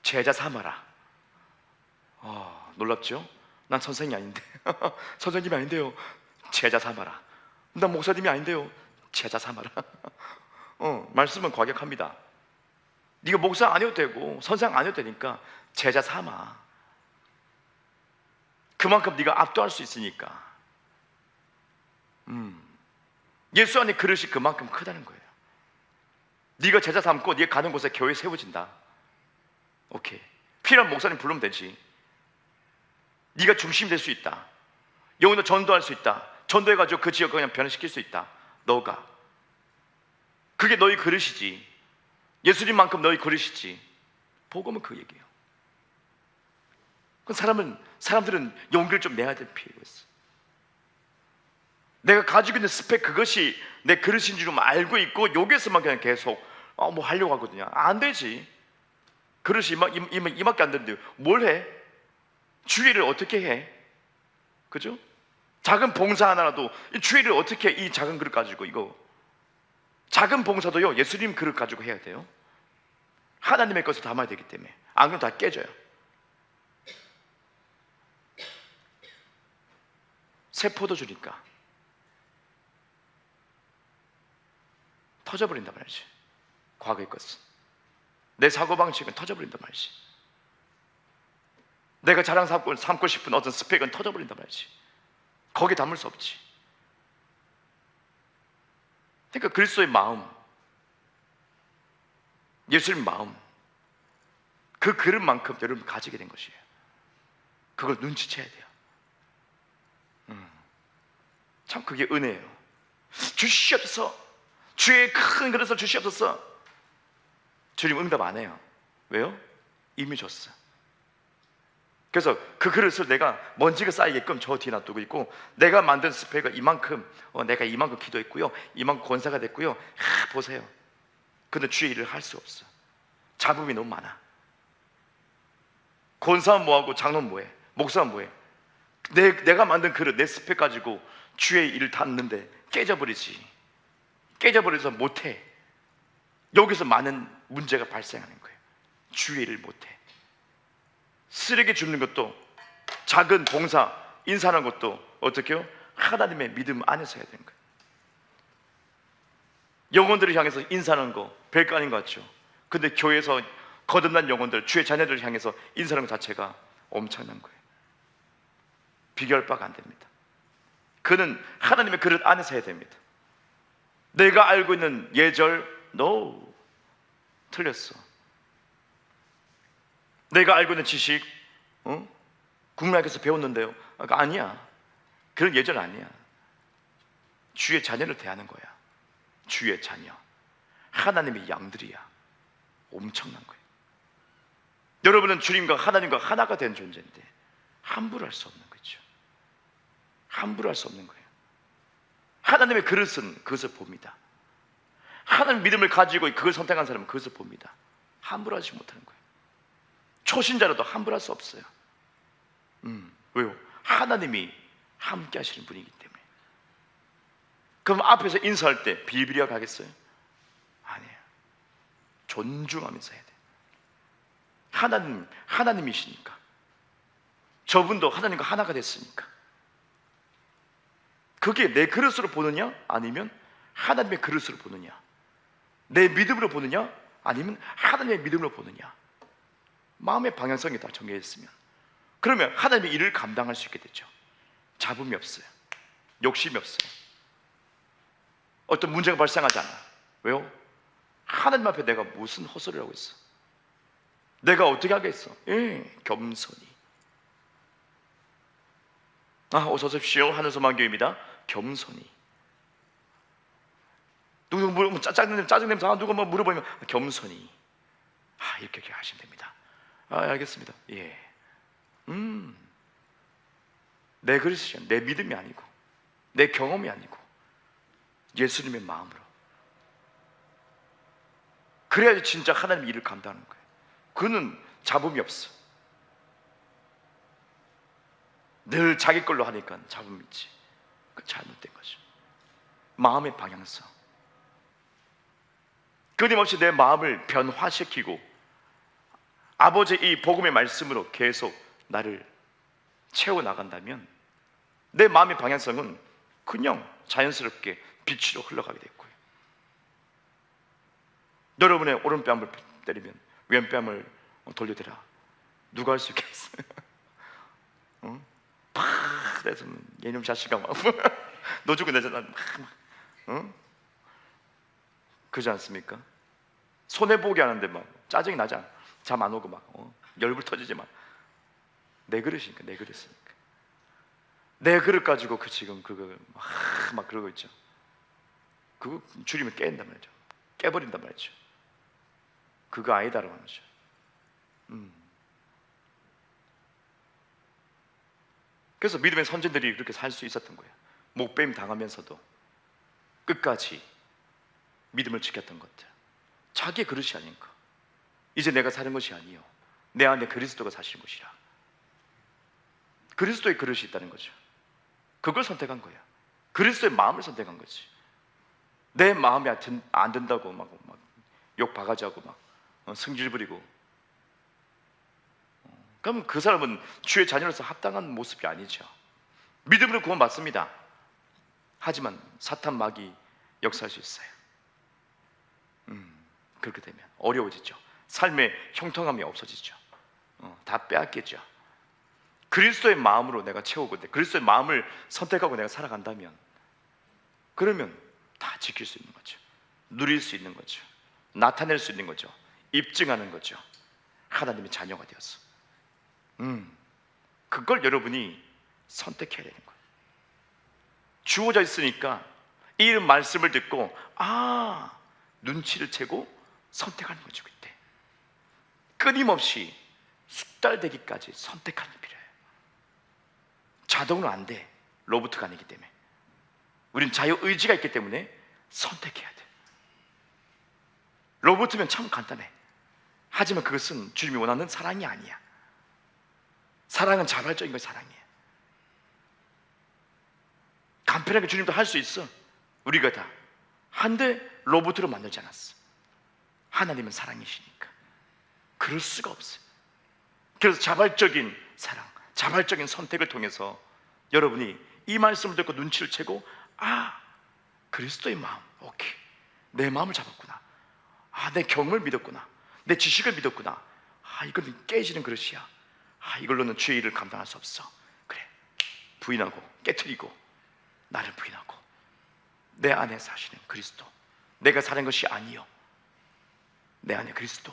[SPEAKER 1] 제자 삼아라. 놀랍죠? 난 선생이 아닌데. 선생님이 아닌데요. 제자 삼아라. 난 목사님이 아닌데요. 제자 삼아라. 말씀은 과격합니다. 네가 목사 아니어도 되고 선생 아니어도 되니까 제자 삼아. 그만큼 네가 압도할 수 있으니까. 예수 안에 그릇이 그만큼 크다는 거예요. 네가 제자 삼고 네가 가는 곳에 교회 세워진다. 오케이. 필요한 목사님 부르면 되지. 네가 중심이 될 수 있다. 영혼을 전도할 수 있다. 전도해가지고 그 지역을 그냥 변화시킬 수 있다. 너가. 그게 너희 그릇이지. 예수님만큼 너희 그릇이지. 복음은 그 얘기예요. 사람들은 용기를 좀 내야 될 필요가 있어. 내가 가지고 있는 스펙, 그것이 내 그릇인 줄 알고 있고 여기에서만 그냥 계속 뭐 하려고 하거든요. 안 되지. 그릇이 이밖에 안 되는데 뭘 해? 주의를 어떻게 해? 그죠? 작은 봉사 하나라도 주의를 어떻게 해? 이 작은 그릇 가지고 이거 작은 봉사도요 예수님 그릇 가지고 해야 돼요. 하나님의 것을 담아야 되기 때문에 안 그러면 다 깨져요. 새 포도주니까 터져버린단 말이지. 과거의 것은 내 사고방식은 터져버린단 말이지. 내가 자랑 삼고 싶은 어떤 스펙은 터져버린단 말이지. 거기에 담을 수 없지. 그러니까 그리스도의 마음, 예수님 마음, 그 그릇만큼 여러분 가지게 된 것이에요. 그걸 눈치채야 돼요. 참 그게 은혜예요. 주시옵소서. 주의 큰 그릇을 주시옵소서. 주님 응답 안 해요. 왜요? 이미 줬어. 그래서 그 그릇을 내가 먼지가 쌓이게끔 저 뒤에 놔두고 있고, 내가 만든 스펙을 이만큼 내가 이만큼 기도했고요, 이만큼 권사가 됐고요. 보세요. 근데 주의 일을 할 수 없어. 잡음이 너무 많아. 권사는 뭐하고 장로는 뭐해? 목사는 뭐해? 내가 만든 그릇, 내 스펙 가지고 주의 일을 닿는데 깨져버리지. 깨져버려서 못해. 여기서 많은 문제가 발생하는 거예요. 주의 일을 못해. 쓰레기 줍는 것도, 작은 봉사, 인사하는 것도 어떻게 해요? 하나님의 믿음 안에서 해야 되는 거예요. 영혼들을 향해서 인사하는 거 별거 아닌 것 같죠? 근데 교회에서 거듭난 영혼들, 주의 자녀들을 향해서 인사하는 것 자체가 엄청난 거예요. 비교할 바가 안 됩니다. 그는 하나님의 그릇 안에서 해야 됩니다. 내가 알고 있는 예절, no, 틀렸어. 내가 알고 있는 지식, 국민학교에서 배웠는데요, 아니야. 그런 예절 아니야. 주의 자녀를 대하는 거야. 주의 자녀, 하나님의 양들이야. 엄청난 거예요. 여러분은 주님과 하나님과 하나가 된 존재인데 함부로 할 수 없는 거죠. 함부로 할 수 없는 거예요. 하나님의 그릇은 그것을 봅니다. 하나님 믿음을 가지고 그걸 선택한 사람은 그것을 봅니다. 함부로 하지 못하는 거예요. 초신자라도 함부로 할 수 없어요. 왜요? 하나님이 함께 하시는 분이기 때문에. 그럼 앞에서 인사할 때 비리비리하게 하겠어요? 아니에요. 존중하면서 해야 돼요. 하나님이시니까. 저분도 하나님과 하나가 됐으니까. 그게 내 그릇으로 보느냐? 아니면 하나님의 그릇으로 보느냐? 내 믿음으로 보느냐? 아니면 하나님의 믿음으로 보느냐? 마음의 방향성이 다 정해져 있으면, 그러면 하나님의 일을 감당할 수 있게 되죠. 잡음이 없어요. 욕심이 없어요. 어떤 문제가 발생하지 않아. 왜요? 하나님 앞에 내가 무슨 헛소리를 하고 있어? 내가 어떻게 하겠어? 겸손히. 어서 오십시오. 하늘소망교회입니다. 겸손히. 누구 물으면 짜증내면서 누가 뭐 물어보면 겸손히. 이렇게 하시면 됩니다. 알겠습니다. 예. 내 그릇이야. 내 믿음이 아니고, 내 경험이 아니고, 예수님의 마음으로. 그래야지 진짜 하나님 일을 감당하는 거예요. 그는 잡음이 없어. 늘 자기 걸로 하니까 잡음이 있지. 그 잘못된 거죠. 마음의 방향성. 끊임없이 내 마음을 변화시키고 아버지의 이 복음의 말씀으로 계속 나를 채워나간다면 내 마음의 방향성은 그냥 자연스럽게 빛으로 흘러가게 됐고요. 여러분의 오른뺨을 때리면 왼뺨을 돌려대라. 누가 할 수 있겠어요? 응? 팍! 그래서 얘놈 자식아 막 너 죽은 내잖아. 응? 그러지 않습니까? 손해보게 하는데 막 짜증이 나잖아. 잠 안 오고 막 열불 터지지 마. 내 그릇이니까, 내 그릇이니까. 내 그릇 가지고 지금 그거 막 그러고 있죠. 그거 줄이면 깨진단 말이죠. 깨버린단 말이죠. 그거 아니다라고 하죠. 그래서 믿음의 선진들이 그렇게 살 수 있었던 거예요. 목배임 당하면서도 끝까지 믿음을 지켰던 것들. 자기의 그릇이 아닌가. 이제 내가 사는 것이 아니요, 내 안에 그리스도가 사시는 것이라. 그리스도의 그릇이 있다는 거죠. 그걸 선택한 거야. 그리스도의 마음을 선택한 거지. 내 마음에 안 든다고 막 욕 바가지하고 막 승질 부리고, 그럼 그 사람은 주의 자녀로서 합당한 모습이 아니죠. 믿음으로 구원받습니다. 하지만 사탄 마귀 역사할 수 있어요. 그렇게 되면 어려워지죠. 삶의 형통함이 없어지죠. 다 빼앗겠죠. 그리스도의 마음으로 내가 채우고 그리스도의 마음을 선택하고 내가 살아간다면, 그러면 다 지킬 수 있는 거죠. 누릴 수 있는 거죠. 나타낼 수 있는 거죠. 입증하는 거죠. 하나님의 자녀가 되어서. 그걸 여러분이 선택해야 되는 거예요. 주어져 있으니까 이 말씀을 듣고 눈치를 채고 선택하는 거죠. 그때 끊임없이 숙달되기까지 선택하는 게 필요해요. 자동으로 안 돼. 로봇가 아니기 때문에. 우린 자유의지가 있기 때문에 선택해야 돼. 로봇이면 참 간단해. 하지만 그것은 주님이 원하는 사랑이 아니야. 사랑은 자발적인 건 사랑이에요. 간편하게 주님도 할 수 있어. 우리가 다. 한데 로봇으로 만들지 않았어. 하나님은 사랑이시니까 그럴 수가 없어요. 그래서 자발적인 사랑, 자발적인 선택을 통해서 여러분이 이 말씀을 듣고 눈치를 채고 그리스도의 마음, 오케이, 내 마음을 잡았구나. 내 경험을 믿었구나. 내 지식을 믿었구나. 이건 깨지는 그릇이야. 이걸로는 주의 일을 감당할 수 없어. 그래, 부인하고 깨트리고 나를 부인하고 내 안에 사시는 그리스도, 내가 사는 것이 아니요, 내 안에 그리스도,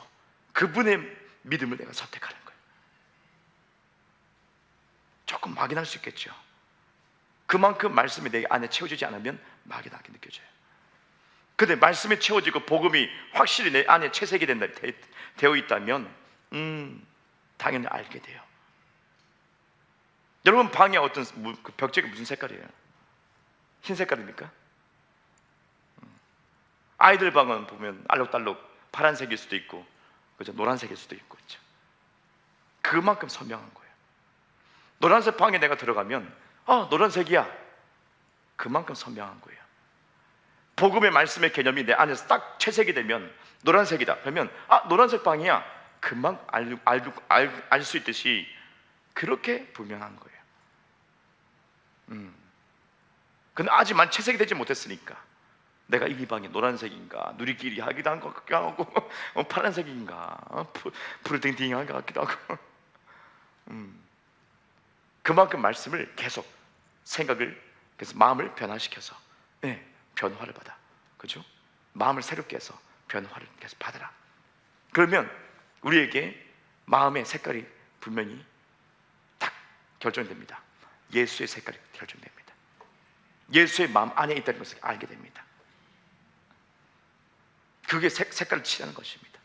[SPEAKER 1] 그분의 믿음을 내가 선택하는 거예요. 조금 막연할 수 있겠죠. 그만큼 말씀이 내 안에 채워지지 않으면 막연하게 느껴져요. 근데 말씀이 채워지고 복음이 확실히 내 안에 채색이 되어 있다면 당연히 알게 돼요. 여러분 방에 어떤 그 벽지가 무슨 색깔이에요? 흰 색깔입니까? 아이들 방은 보면 알록달록 파란색일 수도 있고, 그죠? 노란색일 수도 있고, 그죠? 그만큼 선명한 거예요. 노란색 방에 내가 들어가면 노란색이야. 그만큼 선명한 거예요. 복음의 말씀의 개념이 내 안에서 딱 채색이 되면 노란색이다. 그러면 노란색 방이야. 금방 알 수 있듯이 그렇게 분명한 거예요. 근데 아직만 채색이 되지 못했으니까 내가 이 방이 노란색인가, 누리끼리 하기도 한 것 같기도 하고 파란색인가, 푸르딩딩한 것 같기도 하고 그만큼 말씀을 계속 생각을, 그래서 마음을 변화시켜서 변화를 받아. 그죠? 마음을 새롭게 해서 변화를 계속 받아라. 그러면 우리에게 마음의 색깔이 분명히 딱 결정됩니다. 예수의 색깔이 결정됩니다. 예수의 마음 안에 있다는 것을 알게 됩니다. 그게 색깔을 칠하는 것입니다.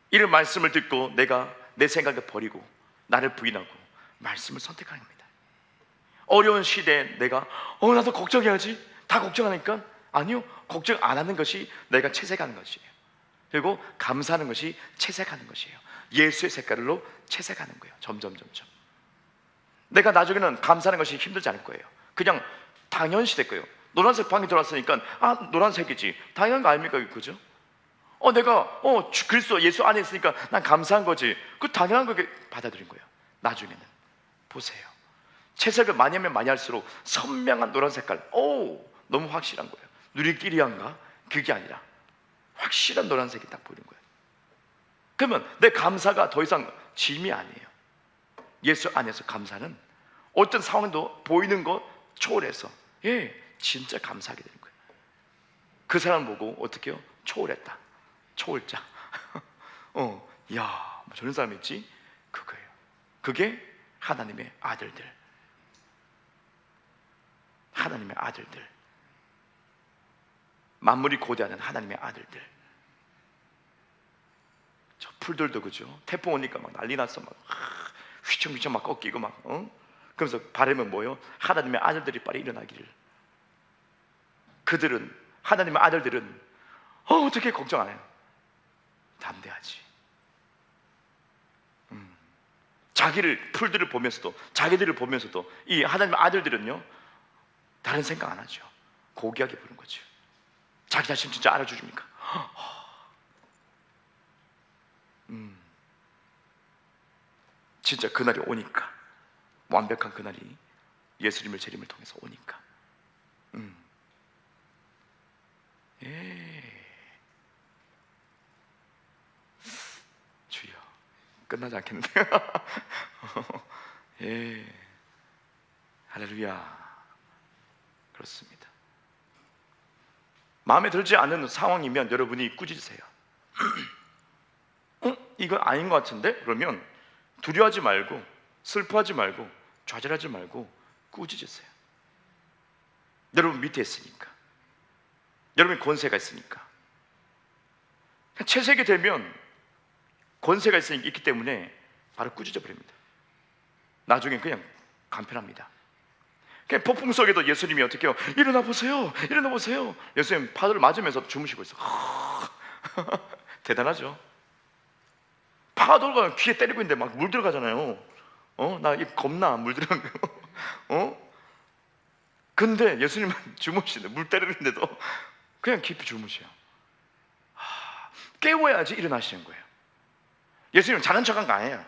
[SPEAKER 1] 이런 말씀을 듣고 내가 내 생각을 버리고 나를 부인하고 말씀을 선택하는 겁니다. 어려운 시대에 내가 나도 걱정해야지, 다 걱정하니까, 아니요, 걱정 안 하는 것이 내가 채색하는 것이에요. 그리고 감사하는 것이 채색하는 것이에요. 예수의 색깔로 채색하는 거예요. 점점 내가 나중에는 감사하는 것이 힘들지 않을 거예요. 그냥 당연시 됐고요. 노란색 방이 들어왔으니까 노란색이지 당연한 거 아닙니까? 그죠? 내가 그리스도 예수 안에 있으니까 난 감사한 거지. 그 당연한 거게 받아들인 거예요. 나중에는 보세요. 채색을 많이 하면 많이 할수록 선명한 노란 색깔, 너무 확실한 거예요. 누리끼리한가? 그게 아니라 확실한 노란색이 딱 보이는 거예요. 그러면 내 감사가 더 이상 짐이 아니에요. 예수 안에서 감사는 어떤 상황도 보이는 것 초월해서 진짜 감사하게 되는 거예요. 그 사람 보고 어떻게 해요? 초월했다. 초월자. 야, 저런 사람 있지? 그거예요. 그게 하나님의 아들들. 하나님의 아들들. 만물이 고대하는 하나님의 아들들. 저 풀들도 그죠? 태풍 오니까 막 난리 났어. 막 휘청휘청 막 꺾이고 막 그러면서 바라면 뭐예요? 하나님의 아들들이 빨리 일어나기를. 그들은, 하나님의 아들들은 어떻게 걱정 안 해요? 담대하지. 자기를, 풀들을 보면서도, 자기들을 보면서도 이 하나님의 아들들은요 다른 생각 안 하죠. 고귀하게 부른 거죠. 자기 자신 진짜 알아주십니까? 진짜 그날이 오니까, 완벽한 그날이 예수님을 재림을 통해서 오니까. 주여, 끝나지 않겠는데요? 할렐루야. 그렇습니다. 마음에 들지 않는 상황이면 여러분이 꾸짖으세요. 이건 아닌 것 같은데? 그러면 두려워하지 말고, 슬퍼하지 말고, 좌절하지 말고 꾸짖으세요. 여러분 밑에 있으니까, 여러분 권세가 있으니까. 채색이 되면 권세가 있기 때문에 바로 꾸짖어 버립니다. 나중에 그냥 간편합니다. 그냥 폭풍 속에도 예수님이 어떻게 해요? 일어나 보세요, 일어나 보세요. 예수님 파도를 맞으면서 주무시고 있어. 대단하죠. 파도가 귀에 때리고 있는데 막 물 들어가잖아요. 나 이 겁나 물 들어간 거. 근데 예수님은 주무시는데, 물 때리는데도 그냥 깊이 주무셔요. 깨워야지 일어나시는 거예요. 예수님은 자는 척한 거 아니에요.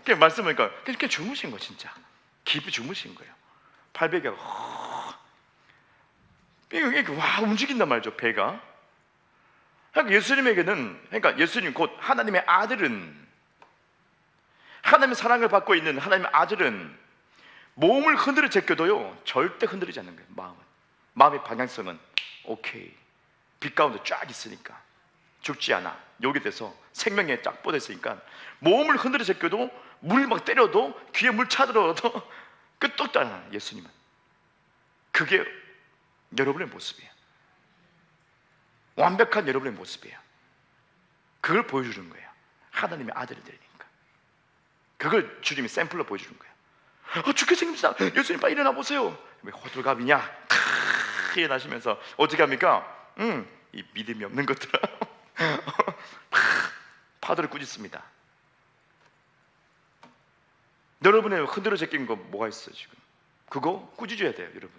[SPEAKER 1] 그냥 말씀하니까 그냥 주무신 거, 진짜 깊이 주무신 거예요. 팔베개가 이게 와 움직인단 말이죠, 배가. 그러니까 예수님에게는, 그러니까 예수님 곧 하나님의 아들은, 하나님의 사랑을 받고 있는 하나님의 아들은 몸을 흔들어 제껴도요 절대 흔들리지 않는 거예요. 마음의 방향성은 오케이, 빛 가운데 쫙 있으니까 죽지 않아, 여기 돼서 생명에 쫙 뻗어 있으니까 몸을 흔들어 제껴도, 물 막 때려도, 귀에 물 차들어도 끄떡도 안 하는 예수님은. 그게 여러분의 모습이에요. 완벽한 여러분의 모습이에요. 그걸 보여주는 거예요. 하나님의 아들이 되니까. 그걸 주님이 샘플로 보여주는 거예요. 죽게 생깁니다. 예수님 빨리 일어나 보세요. 왜 호들갑이냐? 일어나시면서 어떻게 합니까? 이 믿음이 없는 것들아. 파도를 꾸짖습니다. 여러분의 흔들어 제낀 거 뭐가 있어요 지금? 그거 꾸짖어야 돼요, 여러분.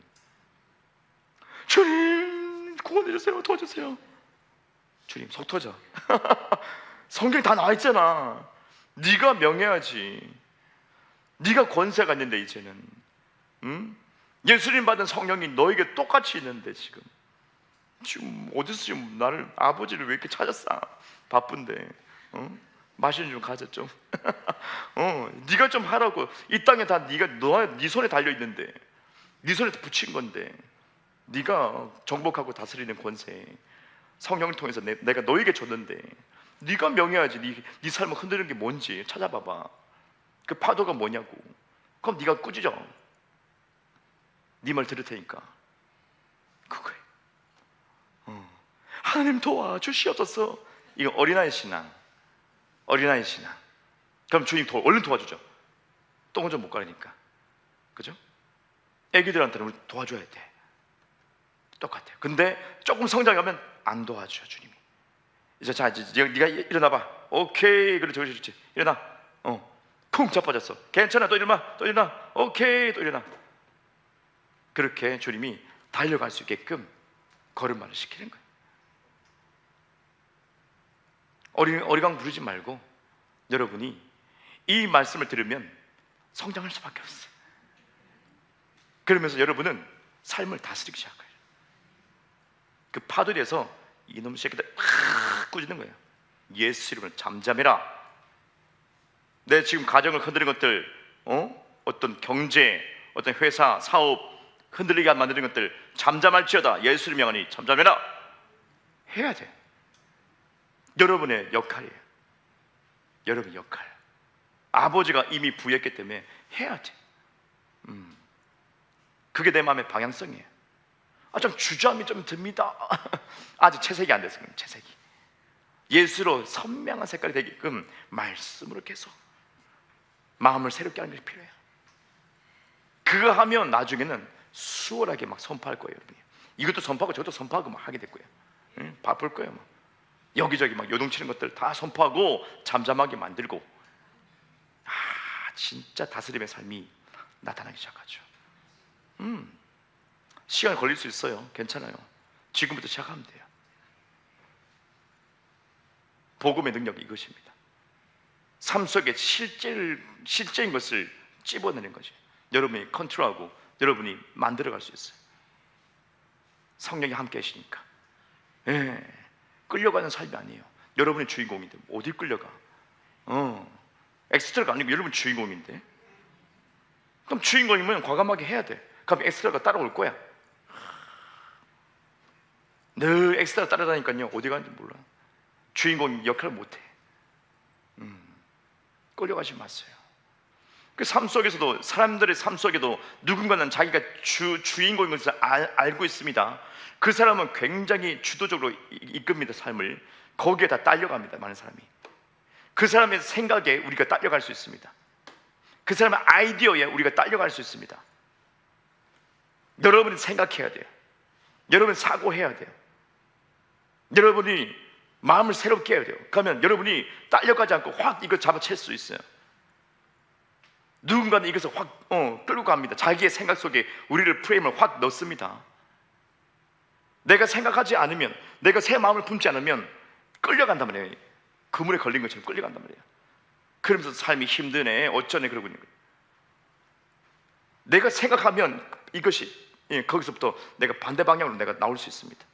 [SPEAKER 1] 주님 구원해주세요, 도와주세요. 주님 속 터져. 성경에 다 나와 있잖아. 네가 명해야지. 네가 권세가 있는데 이제는 예수님 받은 성령이 너에게 똑같이 있는데 지금 어디서 지금 나를, 아버지를 왜 이렇게 찾았어? 바쁜데 마시는 좀 가자 좀. 네가 좀 하라고. 이 땅에 다 네 손에 달려 있는데, 네 손에 붙인 건데, 네가 정복하고 다스리는 권세 성령을 통해서 내가 너에게 줬는데, 네가 명해야지. 네 삶을 흔드는 게 뭔지 찾아봐봐. 그 파도가 뭐냐고. 그럼 네가 꾸짖어. 네 말 들을 테니까. 그거예요. 하나님 도와주시옵소서. 이거 어린아이 신앙. 어린아이 신앙. 그럼 주님 얼른 도와주죠. 똥은 좀 못 가리니까. 그죠? 애기들한테는 우리 도와줘야 돼. 똑같아요. 근데 조금 성장하면 안 도와줘요, 주님이. 이제 네가 일어나봐. 오케이. 그래 저러지. 일어나. 쿵 자빠졌어. 괜찮아. 또 일어나. 또 일어나. 오케이. 또 일어나. 그렇게 주님이 달려갈 수 있게끔 걸음마를 시키는 거예요. 어리광 부르지 말고 여러분이 이 말씀을 들으면 성장할 수밖에 없어요. 그러면서 여러분은 삶을 다스리기 시작해요. 그 파도리에서 이놈 새끼들 막 꾸짖는 거예요. 예수 이름으로 잠잠해라. 내 지금 가정을 흔드는 것들, 어떤 경제, 어떤 회사, 사업 흔들리게 만드는 것들 잠잠할지어다. 예수를 명하니 잠잠해라. 해야 돼. 여러분의 역할이에요. 여러분의 역할. 아버지가 이미 부여했기 때문에 해야 돼. 그게 내 마음의 방향성이에요. 좀 주저함이 좀 듭니다. 아직 채색이 안 됐어요. 채색이 예수로 선명한 색깔이 되게끔 말씀으로 계속 마음을 새롭게 하는 것이 필요해요. 그거 하면 나중에는 수월하게 막 선포할 거예요. 여러분이. 이것도 선포하고 저것도 선포하고 막 하게 될 거예요. 바쁠 거예요. 막. 여기저기 막 요동치는 것들 다 선포하고 잠잠하게 만들고, 진짜 다스림의 삶이 나타나기 시작하죠. 시간 걸릴 수 있어요. 괜찮아요. 지금부터 시작하면 돼요. 복음의 능력이 이것입니다. 삶 속에 실제인 것을 찝어내는 거죠. 여러분이 컨트롤하고 여러분이 만들어갈 수 있어요. 성령이 함께 하시니까. 끌려가는 삶이 아니에요. 여러분이 주인공인데 어디 끌려가? 엑스트라가 아니고 여러분 주인공인데. 그럼 주인공이면 과감하게 해야 돼. 그럼 엑스트라가 따라올 거야. 늘 엑스트라 따라다니까요 어디 가는지 몰라. 주인공 역할을 못해. 끌려가지 마세요. 그 삶 속에서도, 사람들의 삶 속에도 누군가는 자기가 주인공인 것을 알고 있습니다. 그 사람은 굉장히 주도적으로 이끕니다. 삶을. 거기에 다 딸려갑니다. 많은 사람이. 그 사람의 생각에 우리가 딸려갈 수 있습니다. 그 사람의 아이디어에 우리가 딸려갈 수 있습니다. 여러분이 생각해야 돼요. 여러분이 사고해야 돼요. 여러분이 마음을 새롭게 해야 돼요. 그러면 여러분이 딸려가지 않고 확 이거 잡아챌 수 있어요. 누군가는 이것을 확 끌고 갑니다. 자기의 생각 속에 우리를 프레임을 확 넣습니다. 내가 생각하지 않으면, 내가 새 마음을 품지 않으면 끌려간단 말이에요. 그물에 걸린 것처럼 끌려간단 말이에요. 그러면서 삶이 힘드네, 어쩌네 그러고 있는 거예요. 내가 생각하면 이것이 거기서부터 내가 반대 방향으로 내가 나올 수 있습니다.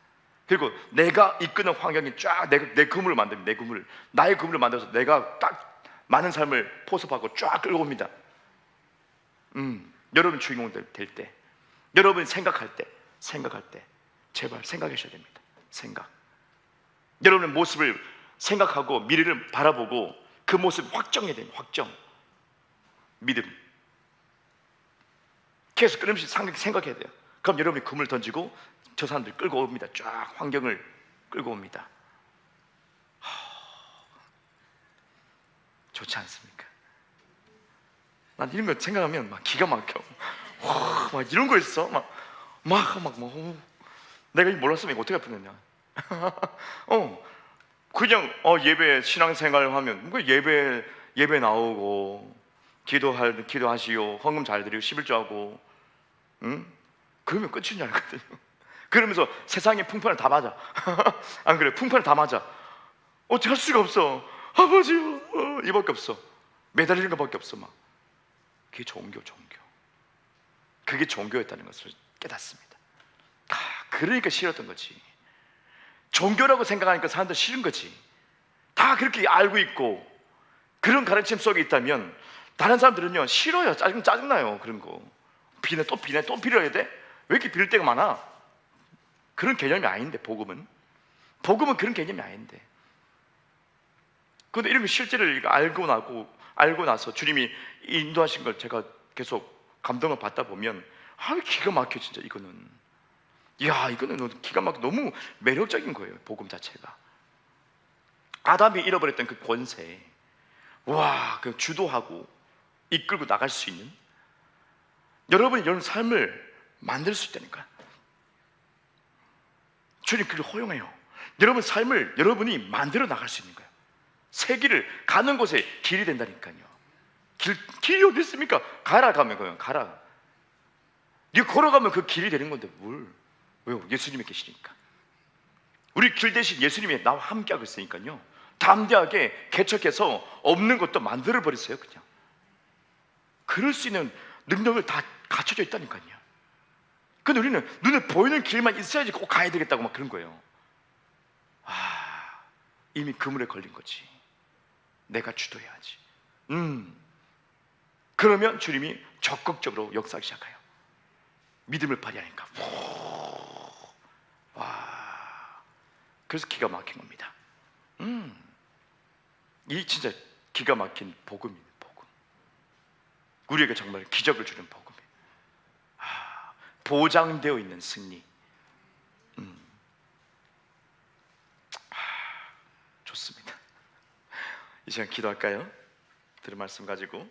[SPEAKER 1] 그리고 내가 이끄는 환경이 쫙 내 그물을 만듭니다. 내 그물을, 나의 그물을 만들어서 내가 딱 많은 삶을 포섭하고 쫙 끌고 옵니다. 여러분 주인공 될 때, 여러분이 생각할 때 제발 생각하셔야 됩니다. 생각. 여러분의 모습을 생각하고 미래를 바라보고 그 모습을 확정해야 됩니다. 확정. 믿음. 계속 끊임없이 생각해야 돼요. 그럼 여러분이 그물을 던지고 저 사람들 끌고 옵니다. 쫙 환경을 끌고 옵니다. 좋지 않습니까? 난 이런 거 생각하면 막 기가 막혀. 막 이런 거 있어. 내가 몰랐으면 이거 어떻게 할 뻔했냐. 그냥 예배 신앙생활 하면 그 예배 나오고 기도하시오, 헌금 잘 드리고 11조 하고, 그러면 끝인 줄 알거든요. 그러면서 세상의 풍파를 다 맞아. 안 그래? 풍파를 다 맞아. 어떻게 할 수가 없어. 아버지요, 이밖에 없어. 매달리는 것밖에 없어. 막 그게 종교. 그게 종교였다는 것을 깨닫습니다. 그러니까 싫었던 거지. 종교라고 생각하니까 사람들 싫은 거지. 다 그렇게 알고 있고 그런 가르침 속에 있다면 다른 사람들은요 싫어요. 짜증나요. 그런 거 비내 또 빌어야 돼? 왜 이렇게 빌 때가 많아? 그런 개념이 아닌데. 복음은 그런 개념이 아닌데. 그런데 이런 실제를 알고 나서 주님이 인도하신 걸 제가 계속 감동을 받다 보면 기가 막혀. 진짜 이거는 기가 막혀. 너무 매력적인 거예요. 복음 자체가. 아담이 잃어버렸던 그 권세, 그 주도하고 이끌고 나갈 수 있는, 여러분이 이런 삶을 만들 수 있다니까. 주님 그를 허용해요. 여러분 삶을 여러분이 만들어 나갈 수 있는 거예요. 새 길을 가는 곳에 길이 된다니까요. 길이 어디 있습니까? 가라 가면 가라. 네가 걸어가면 그 길이 되는 건데 뭘? 왜요? 예수님이 계시니까. 우리 길 대신 예수님이 나와 함께하고 있으니까요, 담대하게 개척해서 없는 것도 만들어 버리세요. 그냥 그럴 수 있는 능력을 다 갖춰져 있다니까요. 근데 우리는 눈에 보이는 길만 있어야지 꼭 가야 되겠다고 막 그런 거예요. 이미 그물에 걸린 거지. 내가 주도해야지. 그러면 주님이 적극적으로 역사하기 시작해요. 믿음을 발휘하니까. 와, 그래서 기가 막힌 겁니다. 이 진짜 기가 막힌 복음이에요. 복음. 우리에게 정말 기적을 주는 복음이에요. 보장되어 있는 승리. 좋습니다. 이 시간 기도할까요? 들은 말씀 가지고